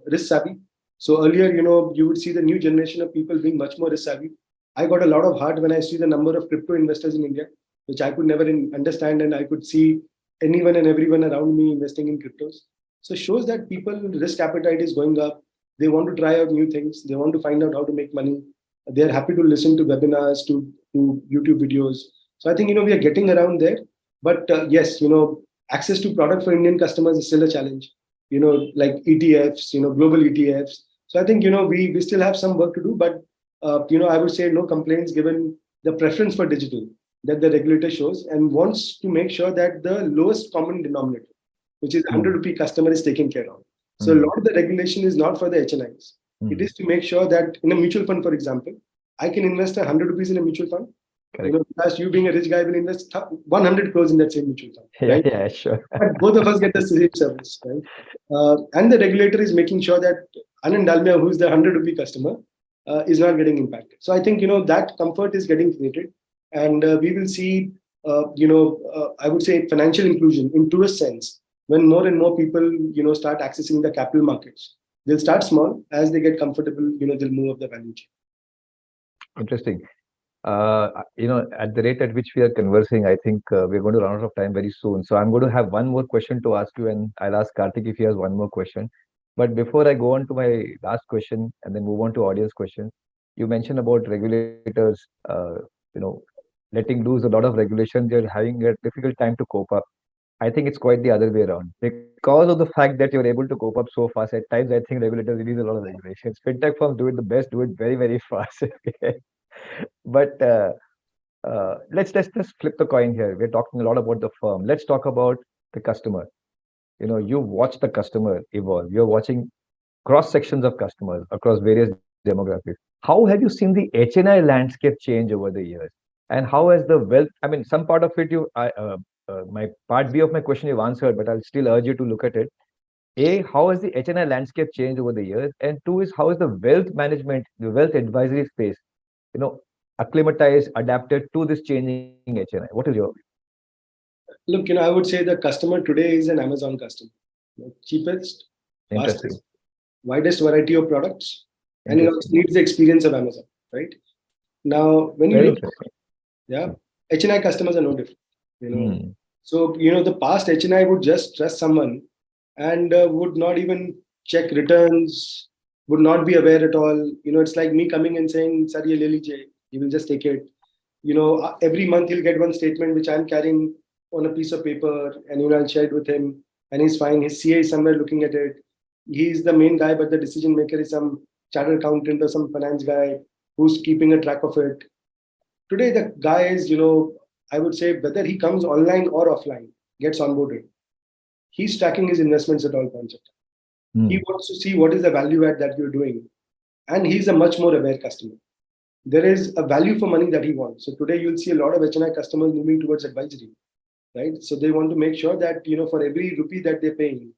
risk savvy. So earlier, you would see the new generation of people being much more risk savvy. I got a lot of heart when I see the number of crypto investors in India, which I could never understand, and I could see anyone and everyone around me investing in cryptos. So it shows that people risk appetite is going up. They want to try out new things. They want to find out how to make money. They're happy to listen to webinars, to YouTube videos. So I think, we are getting around there. But yes, access to product for Indian customers is still a challenge, like ETFs, global ETFs. So I think, we still have some work to do, but, I would say no complaints given the preference for digital that the regulator shows and wants to make sure that the lowest common denominator, which is 100 rupee customer, is taken care of. So a lot of the regulation is not for the HNIs. It is to make sure that in a mutual fund, for example, I can invest 100 rupees in a mutual fund. Because you being a rich guy will invest 100 crores in that same mutual fund. Right? Yeah, sure. But both of us get the same service, right? And the regulator is making sure that Anand Dalmia, who is the 100 rupee customer, is not getting impacted. So I think, that comfort is getting created. And we will see, I would say financial inclusion in truest sense when more and more people, start accessing the capital markets. They'll start small. As they get comfortable, they'll move up the value chain. Interesting. At the rate at which we are conversing, I think we're going to run out of time very soon. So I'm going to have one more question to ask you, and I'll ask Karthik if he has one more question. But before I go on to my last question and then move on to audience questions, you mentioned about regulators, letting loose a lot of regulation. They're having a difficult time to cope up. I think it's quite the other way around. Because of the fact that you're able to cope up so fast, at times I think regulators release a lot of regulations. Fintech firms do it the best, do it very, very fast. But let's just flip the coin here. We're talking a lot about the firm. Let's talk about the customer. You watch the customer evolve. You're watching cross sections of customers across various demographics. How have you seen the HNI landscape change over the years? And how has the wealth? I mean, some part of it, my part B of my question you've answered, but I'll still urge you to look at it. A, how has the HNI landscape changed over the years? And two is, how is the wealth management, the wealth advisory space, acclimatized, adapted to this changing HNI? What is your view? Look, I would say the customer today is an Amazon customer. Cheapest, fastest, widest variety of products, and it also needs the experience of Amazon, right? Now, when you look, HNI customers are no different. So, the past HNI would just trust someone and would not even check returns, would not be aware at all. It's like me coming and saying, "Sir, ye le lijiye." He will just take it. Every month he'll get one statement which I'm carrying on a piece of paper, and I'll share it with him, and he's fine. His CA is somewhere looking at it. He's the main guy, but the decision maker is some chartered accountant or some finance guy who's keeping a track of it. Today, the guy is, I would say, whether he comes online or offline, gets onboarded. He's tracking his investments at all points of time. He wants to see what is the value add that you're doing. And he's a much more aware customer. There is a value for money that he wants. So today you'll see a lot of HNI customers moving towards advisory, right? So they want to make sure that, for every rupee that they're paying,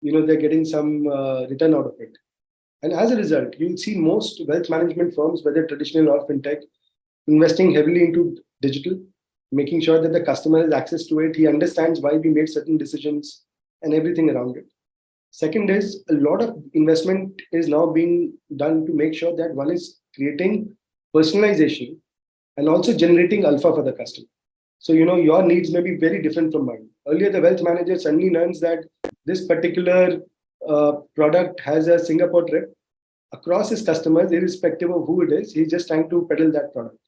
they're getting some return out of it. And as a result, you'll see most wealth management firms, whether traditional or fintech, investing heavily into digital, making sure that the customer has access to it. He understands why we made certain decisions and everything around it. Second is a lot of investment is now being done to make sure that one is creating personalization and also generating alpha for the customer. So, your needs may be very different from mine. Earlier, the wealth manager suddenly learns that this particular product has a Singapore trip across his customers, irrespective of who it is. He's just trying to peddle that product.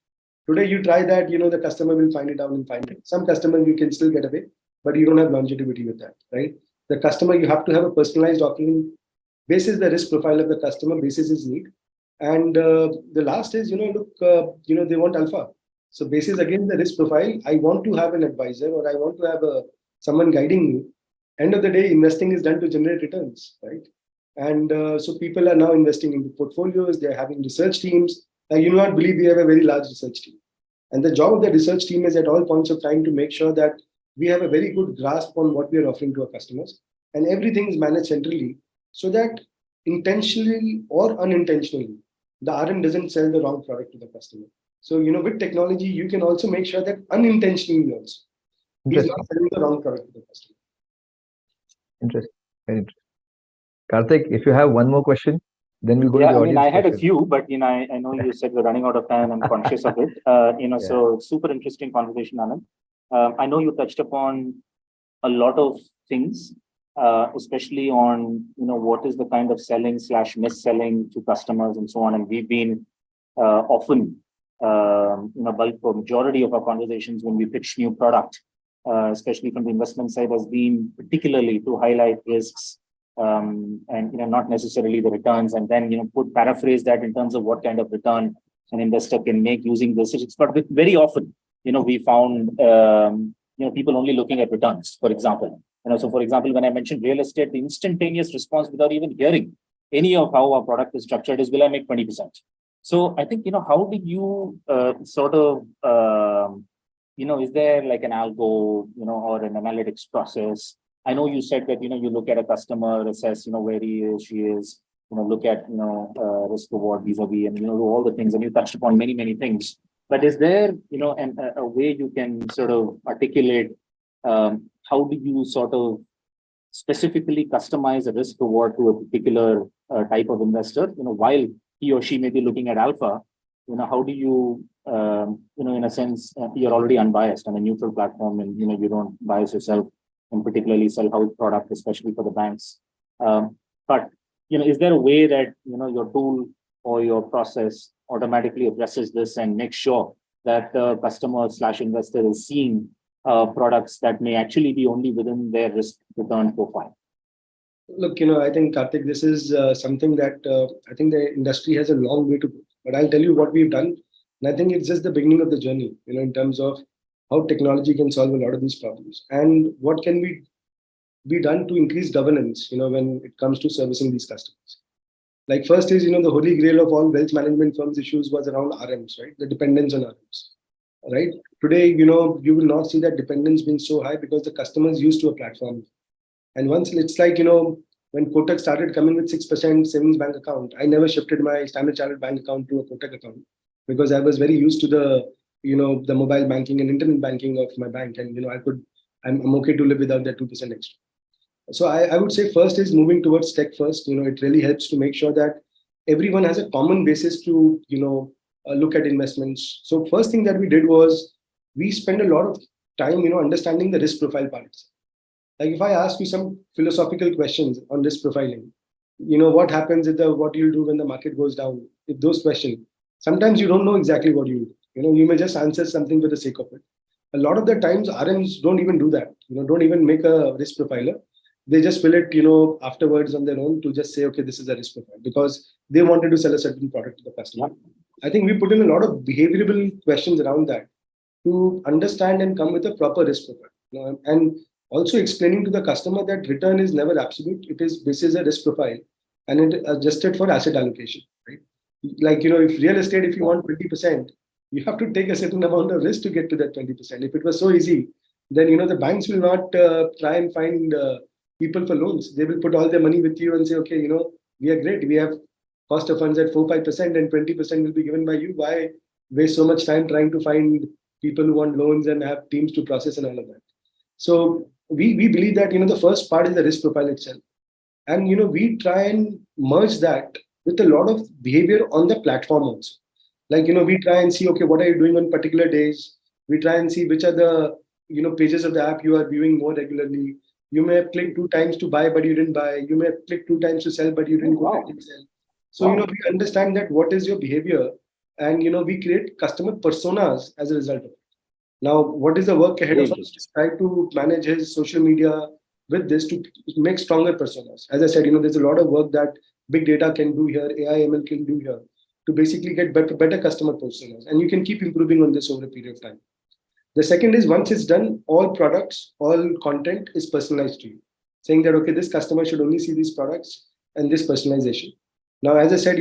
Today, you try that, the customer will find it out and find it. Some customers you can still get away, but you don't have longevity with that, right? The customer, you have to have a personalized offering basis the risk profile of the customer, basis his need. And the last is, they want alpha. So basis again the risk profile, I want to have an advisor or I want to have someone guiding me. End of the day, investing is done to generate returns, right? And so people are now investing into portfolios. They're having research teams. You do not believe we have a very large research team. And the job of the research team is at all points of time to make sure that we have a very good grasp on what we are offering to our customers. And everything is managed centrally so that intentionally or unintentionally, the RM doesn't sell the wrong product to the customer. So, with technology, you can also make sure that unintentionally also, he's not selling the wrong product to the customer. Interesting. Very interesting. Karthik, if you have one more question, then we'll go to the audience. I had a question. few, but I know you said we're running out of time. I'm conscious of it. So super interesting conversation, Anand. I know you touched upon a lot of things, especially on what is the kind of selling / mis-selling to customers and so on. And we've been often bulk for majority of our conversations when we pitch new product, especially from the investment side, has been particularly to highlight risks and not necessarily the returns, and then paraphrase that in terms of what kind of return an investor can make using this. But very often, we found people only looking at returns, for example. So for example, when I mentioned real estate, the instantaneous response without even hearing any of how our product is structured is, will I make 20%? So I think, how do you sort of, is there like an algo, or an analytics process? I know you said that, you look at a customer, assess, where he is, she is, look at, risk reward vis-a-vis, and, do all the things, and you touched upon many, many things. But is there, a way you can sort of articulate how do you sort of specifically customize a risk reward to a particular type of investor, while he or she may be looking at alpha, how do you, in a sense, you're already unbiased on a neutral platform and, you don't bias yourself and particularly sell house product, especially for the banks. But, is there a way that, your tool or your process automatically addresses this and makes sure that the customer / investor is seeing products that may actually be only within their risk return profile? Look, I think, Karthik, this is something that I think the industry has a long way to go. But I'll tell you what we've done. And I think it's just the beginning of the journey, in terms of how technology can solve a lot of these problems. And what can be done to increase governance, when it comes to servicing these customers. Like first is, the holy grail of all wealth management firms issues was around RMs, right? The dependence on RMs, right? Today, you will not see that dependence being so high because the customer is used to a platform. And once it's like, when Kotak started coming with 6% savings bank account, I never shifted my Standard Chartered bank account to a Kotak account because I was very used to the mobile banking and internet banking of my bank. And, I'm okay to live without that 2% extra. So I would say first is moving towards tech first. It really helps to make sure that everyone has a common basis to, look at investments. So first thing that we did was we spent a lot of time, understanding the risk profile parts. Like if I ask you some philosophical questions on risk profiling, what happens what you'll do when the market goes down? If those questions, sometimes you don't know exactly what you do. You may just answer something for the sake of it. A lot of the times RMs don't even do that, don't even make a risk profiler. They just fill it, afterwards on their own to just say, okay, this is a risk profile because they wanted to sell a certain product to the customer. I think we put in a lot of behavioral questions around that to understand and come with a proper risk profile. And also explaining to the customer that return is never absolute. It is basis a risk profile and it adjusted for asset allocation, right? Like, if real estate, if you want 20%, you have to take a certain amount of risk to get to that 20%. If it was so easy, then, the banks will not try and find people for loans. They will put all their money with you and say, okay, we are great. We have cost of funds at 4-5% and 20% will be given by you. Why waste so much time trying to find people who want loans and have teams to process and all of that? So we believe that, the first part is the risk profile itself. And we try and merge that with a lot of behavior on the platform also. Like, we try and see, okay, what are you doing on particular days? We try and see which are the, pages of the app you are viewing more regularly. You may have clicked 2 times to buy, but you didn't buy. You may have clicked 2 times to sell, but you didn't go ahead and sell. So, we understand that what is your behavior, and, we create customer personas as a result of it. Now, what is the work ahead of us? Try to manage his social media with this to make stronger personas. As I said, there's a lot of work that big data can do here, AI, ML can do here, to basically get better customer personas. And you can keep improving on this over a period of time. The second is, once it's done, all products, all content is personalized to you, saying that, okay, this customer should only see these products and this personalization. Now, as I said,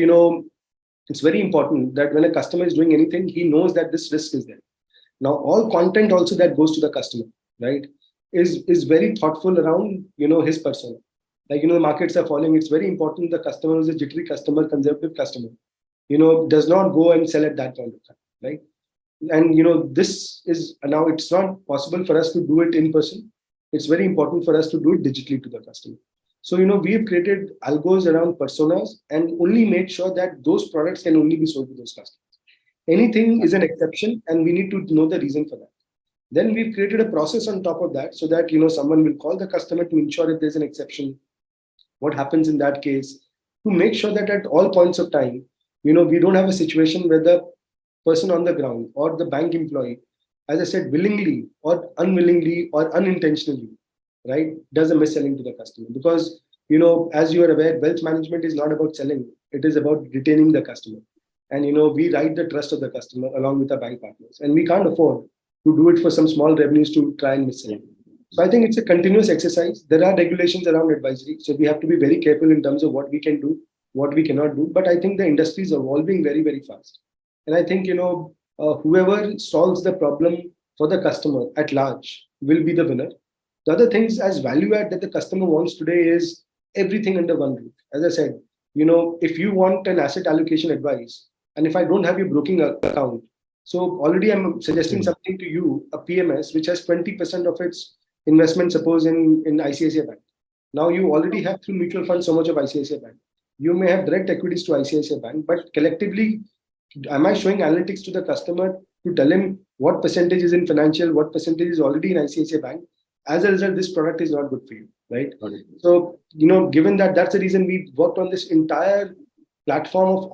it's very important that when a customer is doing anything, he knows that this risk is there. Now, all content also that goes to the customer, right, is very thoughtful around, his persona. Like, the markets are falling. It's very important the customer is a jittery customer, conservative customer, does not go and sell at that point of time, right? And, this is now, it's not possible for us to do it in person. It's very important for us to do it digitally to the customer. So, we've created algos around personas and only made sure that those products can only be sold to those customers. Anything is an exception, and we need to know the reason for that. Then we've created a process on top of that so that, someone will call the customer to ensure if there's an exception, what happens in that case, to make sure that at all points of time, we don't have a situation where the person on the ground or the bank employee, as I said, willingly or unwillingly or unintentionally, right, does a mis-selling to the customer. Because, as you are aware, wealth management is not about selling. It is about retaining the customer. And, we ride the trust of the customer along with our bank partners. And we can't afford to do it for some small revenues to try and mis-sell. So I think it's a continuous exercise. There are regulations around advisory. So we have to be very careful in terms of what we can do, what we cannot do. But I think the industry is evolving very, very fast. And I think, whoever solves the problem for the customer at large will be the winner. The other things as value add that the customer wants today is everything under one roof. As I said, if you want an asset allocation advice, and if I don't have your broking account, so already I'm suggesting something to you, a PMS, which has 20% of its investment, suppose in ICICI Bank. Now you already have through mutual funds so much of ICICI Bank. You may have direct equities to ICICI Bank, but collectively, am I showing analytics to the customer to tell him what percentage is in financial, what percentage is already in ICICI Bank? As a result, this product is not good for you, right? So, given that, that's the reason we worked on this entire platform of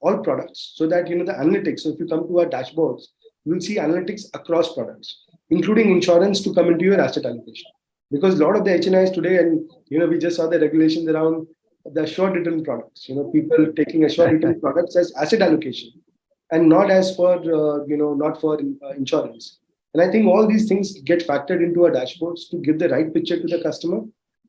all products, so that, the analytics. So if you come to our dashboards, you will see analytics across products, including insurance, to come into your asset allocation. Because a lot of the HNIs today, and, we just saw the regulations around the short return products, people taking a short return products as asset allocation and not as for, not for insurance. And I think all these things get factored into our dashboards to give the right picture to the customer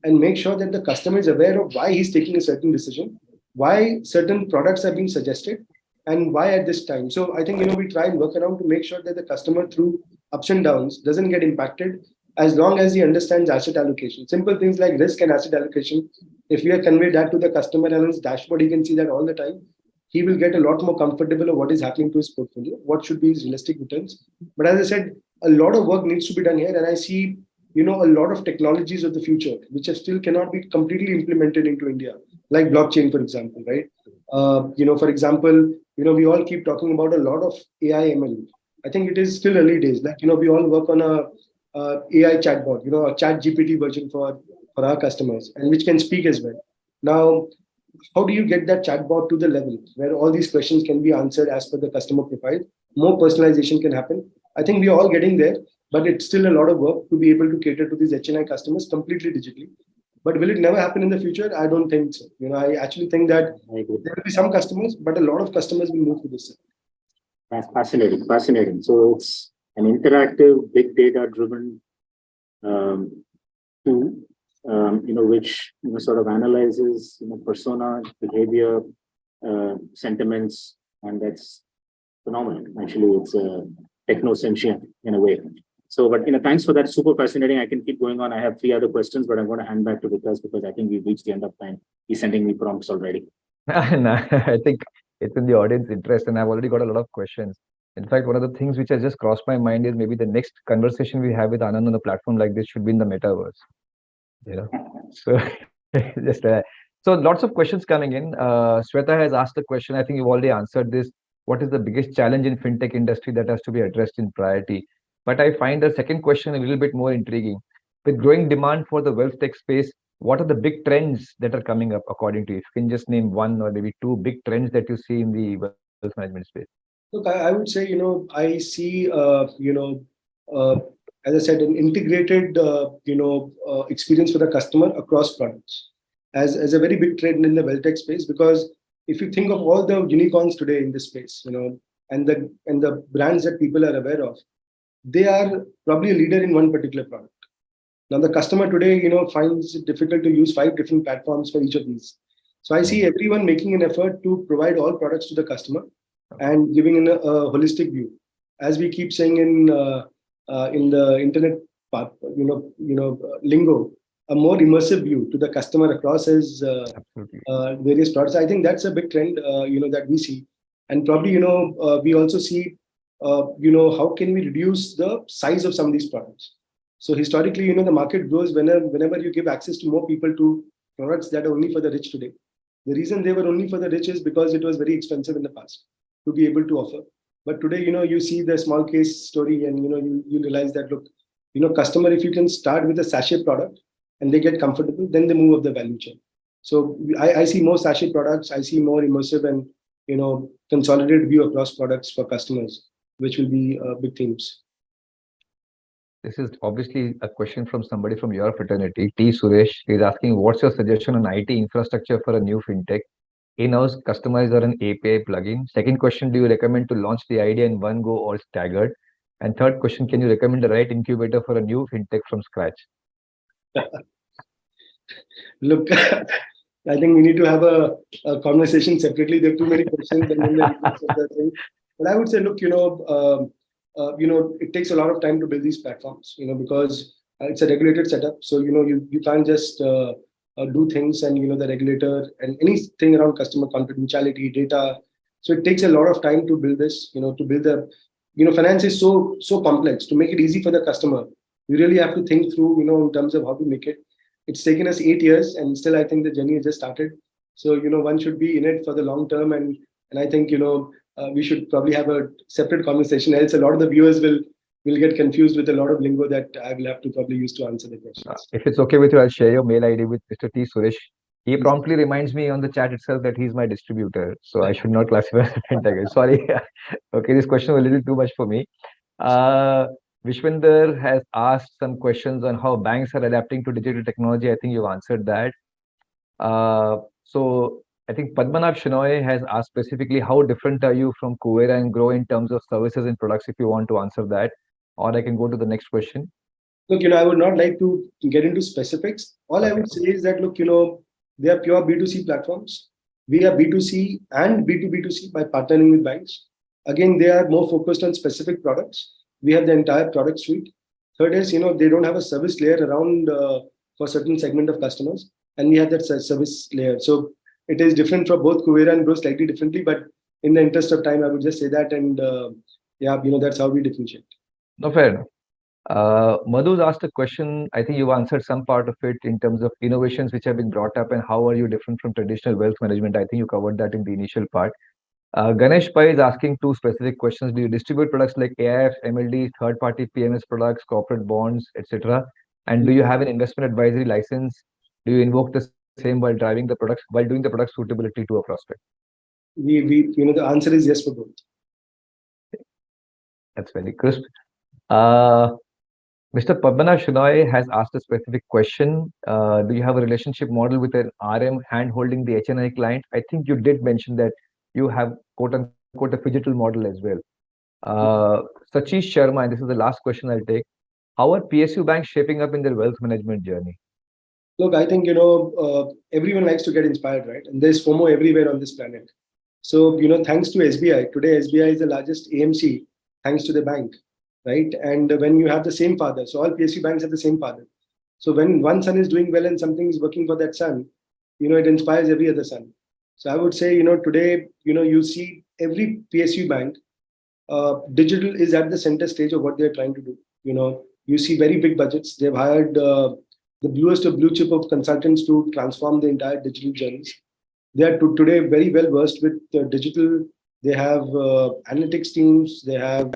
and make sure that the customer is aware of why he's taking a certain decision, why certain products are being suggested, and why at this time. So I think, we try and work around to make sure that the customer, through ups and downs, doesn't get impacted, as long as he understands asset allocation. Simple things like risk and asset allocation. If we have conveyed that to the customer and on his dashboard, he can see that all the time. He will get a lot more comfortable of what is happening to his portfolio, what should be his realistic returns. But as I said, a lot of work needs to be done here. And I see, a lot of technologies of the future, which still cannot be completely implemented into India, like blockchain, for example, right? For example, we all keep talking about a lot of AI ML. I think it is still early days. Like, we all work on a AI chatbot, a chat GPT version for our customers, and which can speak as well. Now, how do you get that chatbot to the level where all these questions can be answered as per the customer profile? More personalization can happen. I think we are all getting there, but it's still a lot of work to be able to cater to these HNI customers completely digitally. But will it never happen in the future? I don't think so. I actually think that there will be some customers, but a lot of customers will move to this. That's fascinating. So it's an interactive, big data driven tool, which sort of analyzes persona, behavior, sentiments, and that's phenomenal. Actually, it's techno-sentient in a way. So, but thanks for that. Super fascinating. I can keep going on. I have 3 other questions, but I'm going to hand back to Vikaas because I think we've reached the end of time. He's sending me prompts already. I think it's in the audience interest, and I've already got a lot of questions. In fact, one of the things which has just crossed my mind is maybe the next conversation we have with Anand on a platform like this should be in the metaverse. So Just so lots of questions coming in. Shweta has asked a question. I think you've already answered this. What is the biggest challenge in fintech industry that has to be addressed in priority? But I find the second question a little bit more intriguing. With growing demand for the wealth tech space, what are the big trends that are coming up according to you? If you can just name one or maybe two big trends that you see in the wealth management space. Look, I would say, I see, as I said, an integrated, experience for the customer across products as a very big trend in the wealth tech space. Because if you think of all the unicorns today in this space, and the brands that people are aware of, they are probably a leader in one particular product. Now, the customer today, finds it difficult to use 5 different platforms for each of these. So I see everyone making an effort to provide all products to the customer and giving in a holistic view. As we keep saying in the internet part, lingo, a more immersive view to the customer across his various products. I think that's a big trend, that we see. And probably, we also see, how can we reduce the size of some of these products? So historically, the market grows whenever you give access to more people to products that are only for the rich today. The reason they were only for the rich is because it was very expensive in the past to be able to offer. But today, you see the small case story and, you realize that, look, customer, if you can start with a sachet product and they get comfortable, then they move up the value chain. So I see more sachet products. I see more immersive and, consolidated view across products for customers, which will be big themes. This is obviously a question from somebody from your fraternity. T. Suresh is asking, what's your suggestion on IT infrastructure for a new fintech? In-house, customize or an API plugin? Second question, do you recommend to launch the idea in one go or staggered? And third question, can you recommend the right incubator for a new fintech from scratch? Look, I think we need to have a conversation separately. There are too many questions. But I would say, look, it takes a lot of time to build these platforms, because it's a regulated setup. So, you can't just do things and, the regulator and anything around customer confidentiality, data. So it takes a lot of time to build this, to build the, finance is so complex. To make it easy for the customer, you really have to think through, in terms of how to make it. It's taken us 8 years and still I think the journey has just started. So, one should be in it for the long term. And I think, we should probably have a separate conversation, else a lot of the viewers will get confused with a lot of lingo that I will have to probably use to answer the questions. If it's okay with you, I'll share your mail ID with Mr. T. Suresh. He promptly reminds me on the chat itself that he's my distributor, so I should not classify as a fintech. Sorry. Okay, this question was a little too much for me. Vishwinder has asked some questions on how banks are adapting to digital technology. I think you've answered that. So I think Padmanabh Shenoy has asked specifically, how different are you from 𝐒𝐤𝐻 and 𝐒𝐲 in terms of services and products, if you want to answer that, or I can go to the next question. Look, I would not like to get into specifics. All I would say is that, look, they are pure B2C platforms. We are B2C and B2B2C by partnering with banks. Again, they are more focused on specific products. We have the entire product suite. Third is, they don't have a service layer around for certain segment of customers. And we have that service layer. So it is different for both 𝐒𝐤𝐻 and 𝐒𝐲 slightly differently. But in the interest of time, I would just say that. And that's how we differentiate. No, fair enough. Madhu's asked a question. I think you've answered some part of it in terms of innovations which have been brought up and how are you different from traditional wealth management. I think you covered that in the initial part. Ganesh Pai is asking 2 specific questions. Do you distribute products like AIF, MLD, third-party PMS products, corporate bonds, etc.? And do you have an investment advisory license? Do you invoke the same while doing the product suitability to a prospect? The answer is yes for both. That's very crisp. Mr. Padmanabh Shenoy has asked a specific question. Do you have a relationship model with an RM hand-holding the HNI client? I think you did mention that you have quote-unquote a phygital model as well. Sachish Sharma, and this is the last question I'll take. How are PSU banks shaping up in their wealth management journey? Look, I think, everyone likes to get inspired, right? And there's FOMO everywhere on this planet. So, thanks to SBI, today SBI is the largest AMC, thanks to the bank, right? And when you have the same father, so all PSU banks have the same father. So when one son is doing well and something is working for that son, it inspires every other son. So I would say, today, you see every PSU bank, digital is at the center stage of what they're trying to do. You see very big budgets. They've hired the bluest of blue chip of consultants to transform the entire digital journeys. They are today very well versed with digital. They have analytics teams. They have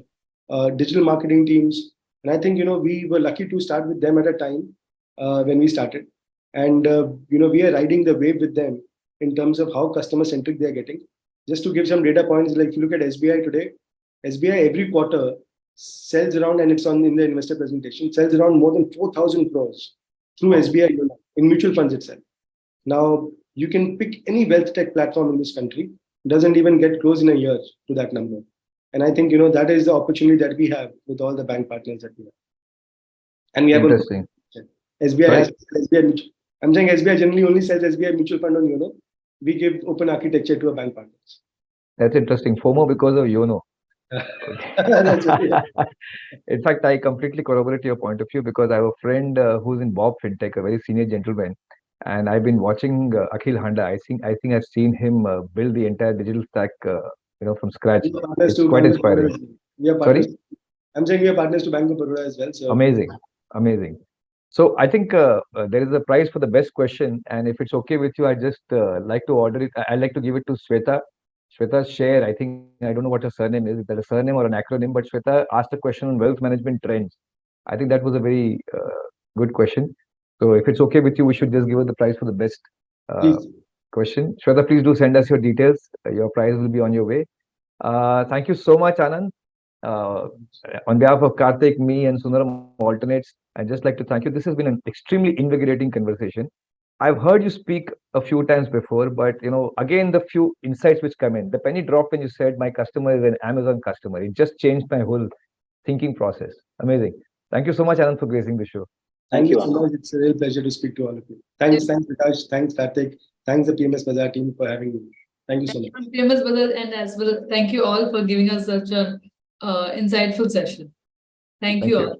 digital marketing teams. And I think, we were lucky to start with them at a time when we started. And, we are riding the wave with them in terms of how customer-centric they are getting. Just to give some data points, like if you look at SBI today, SBI every quarter sells around, and it's in the investor presentation, sells around more than 4,000 crores through SBI in mutual funds itself. Now, you can pick any wealth tech platform in this country, doesn't even get close in a year to that number. And I think, that is the opportunity that we have with all the bank partners that we have. And we have Interesting. SBI has SBI mutual. I'm saying SBI generally only sells SBI mutual fund on YONO. We give open architecture to our bank partners. That's interesting. FOMO because of YONO. That's it, yeah. In fact, I completely corroborate your point of view because I have a friend who's in Bob Fintech, a very senior gentleman, and I've been watching 𝐻𝐿𝐻𝐿. I think I've seen him build the entire digital stack, from scratch. We are partners It's to quite Bank of inspiring. Baroda. We are partners. I'm saying we are partners to Bank of Baroda as well. So Amazing, amazing. So I think there is a prize for the best question, and if it's okay with you, I just like to order it. I'd like to give it to Shweta. Shweta, share. I don't know what her surname is. Is that a surname or an acronym? But Shweta asked a question on wealth management trends. I think that was a very good question. So if it's okay with you, we should just give her the prize for the best please. question. Shweta, please do send us your details. Your prize will be on your way. Thank you so much, Anand. On behalf of Karthik, me, and Sundaram Alternates, I'd just like to thank you. This has been an extremely invigorating conversation. I've heard you speak a few times before, but again, the few insights which come in, the penny dropped when you said my customer is an Amazon customer. It just changed my whole thinking process. Amazing. Thank you so much, Anand, for gracing the show. Thank you so much. It's a real pleasure to speak to all of you. Thanks, Vikash. Thanks, Karthik. Thanks, the PMS Bazaar team, for having me. Thank you so much. PMS Bazaar, and as well, thank you all for giving us such an insightful session. Thank you all.